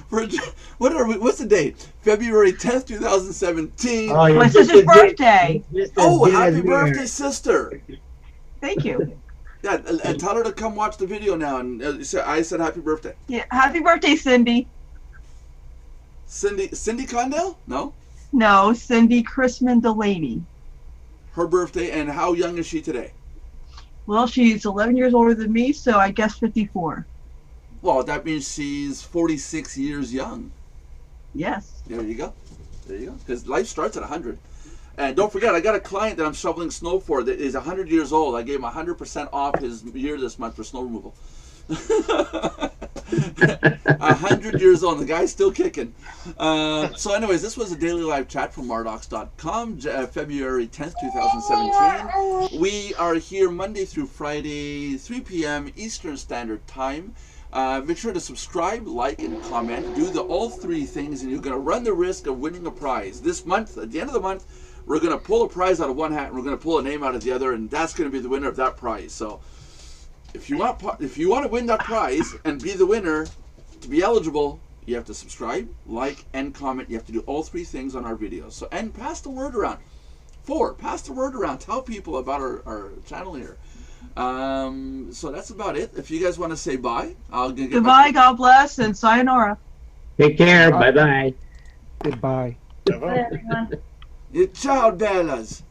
What's the date? February 10th, 2017. Oh, my sister's birthday. Oh, happy birthday, sister. Thank you. Yeah, and tell her to come watch the video now. And I said happy birthday. Yeah, happy birthday, Cindy. Cindy Condell? No. No, Cindy Chrisman Delaney. Her birthday, and how young is she today? Well, she's 11 years older than me, so I guess 54. Well, that means she's 46 years young. Yes. There you go. There you go. Because life starts at 100. And don't forget, I got a client that I'm shoveling snow for that is 100 years old. I gave him 100% off his year this month for snow removal. 100 years old. The guy's still kicking. So anyways, this was a daily live chat from Mardox.com, February 10th, 2017. We are here Monday through Friday, 3 p.m. Eastern Standard Time. Make sure to subscribe, like, and comment. Do all three things, and you're going to run the risk of winning a prize. This month, at the end of the month, we're going to pull a prize out of one hat, and we're going to pull a name out of the other, and that's going to be the winner of that prize. So if you want to win that prize and be the winner, to be eligible, you have to subscribe, like, and comment. You have to do all three things on our videos. So, and pass the word around. Pass the word around. Tell people about our channel here. So that's about it. If you guys want to say bye, I'll get goodbye, God bless, and sayonara. Take care. Bye-bye. Goodbye. Bye-bye. Ciao, Bellas.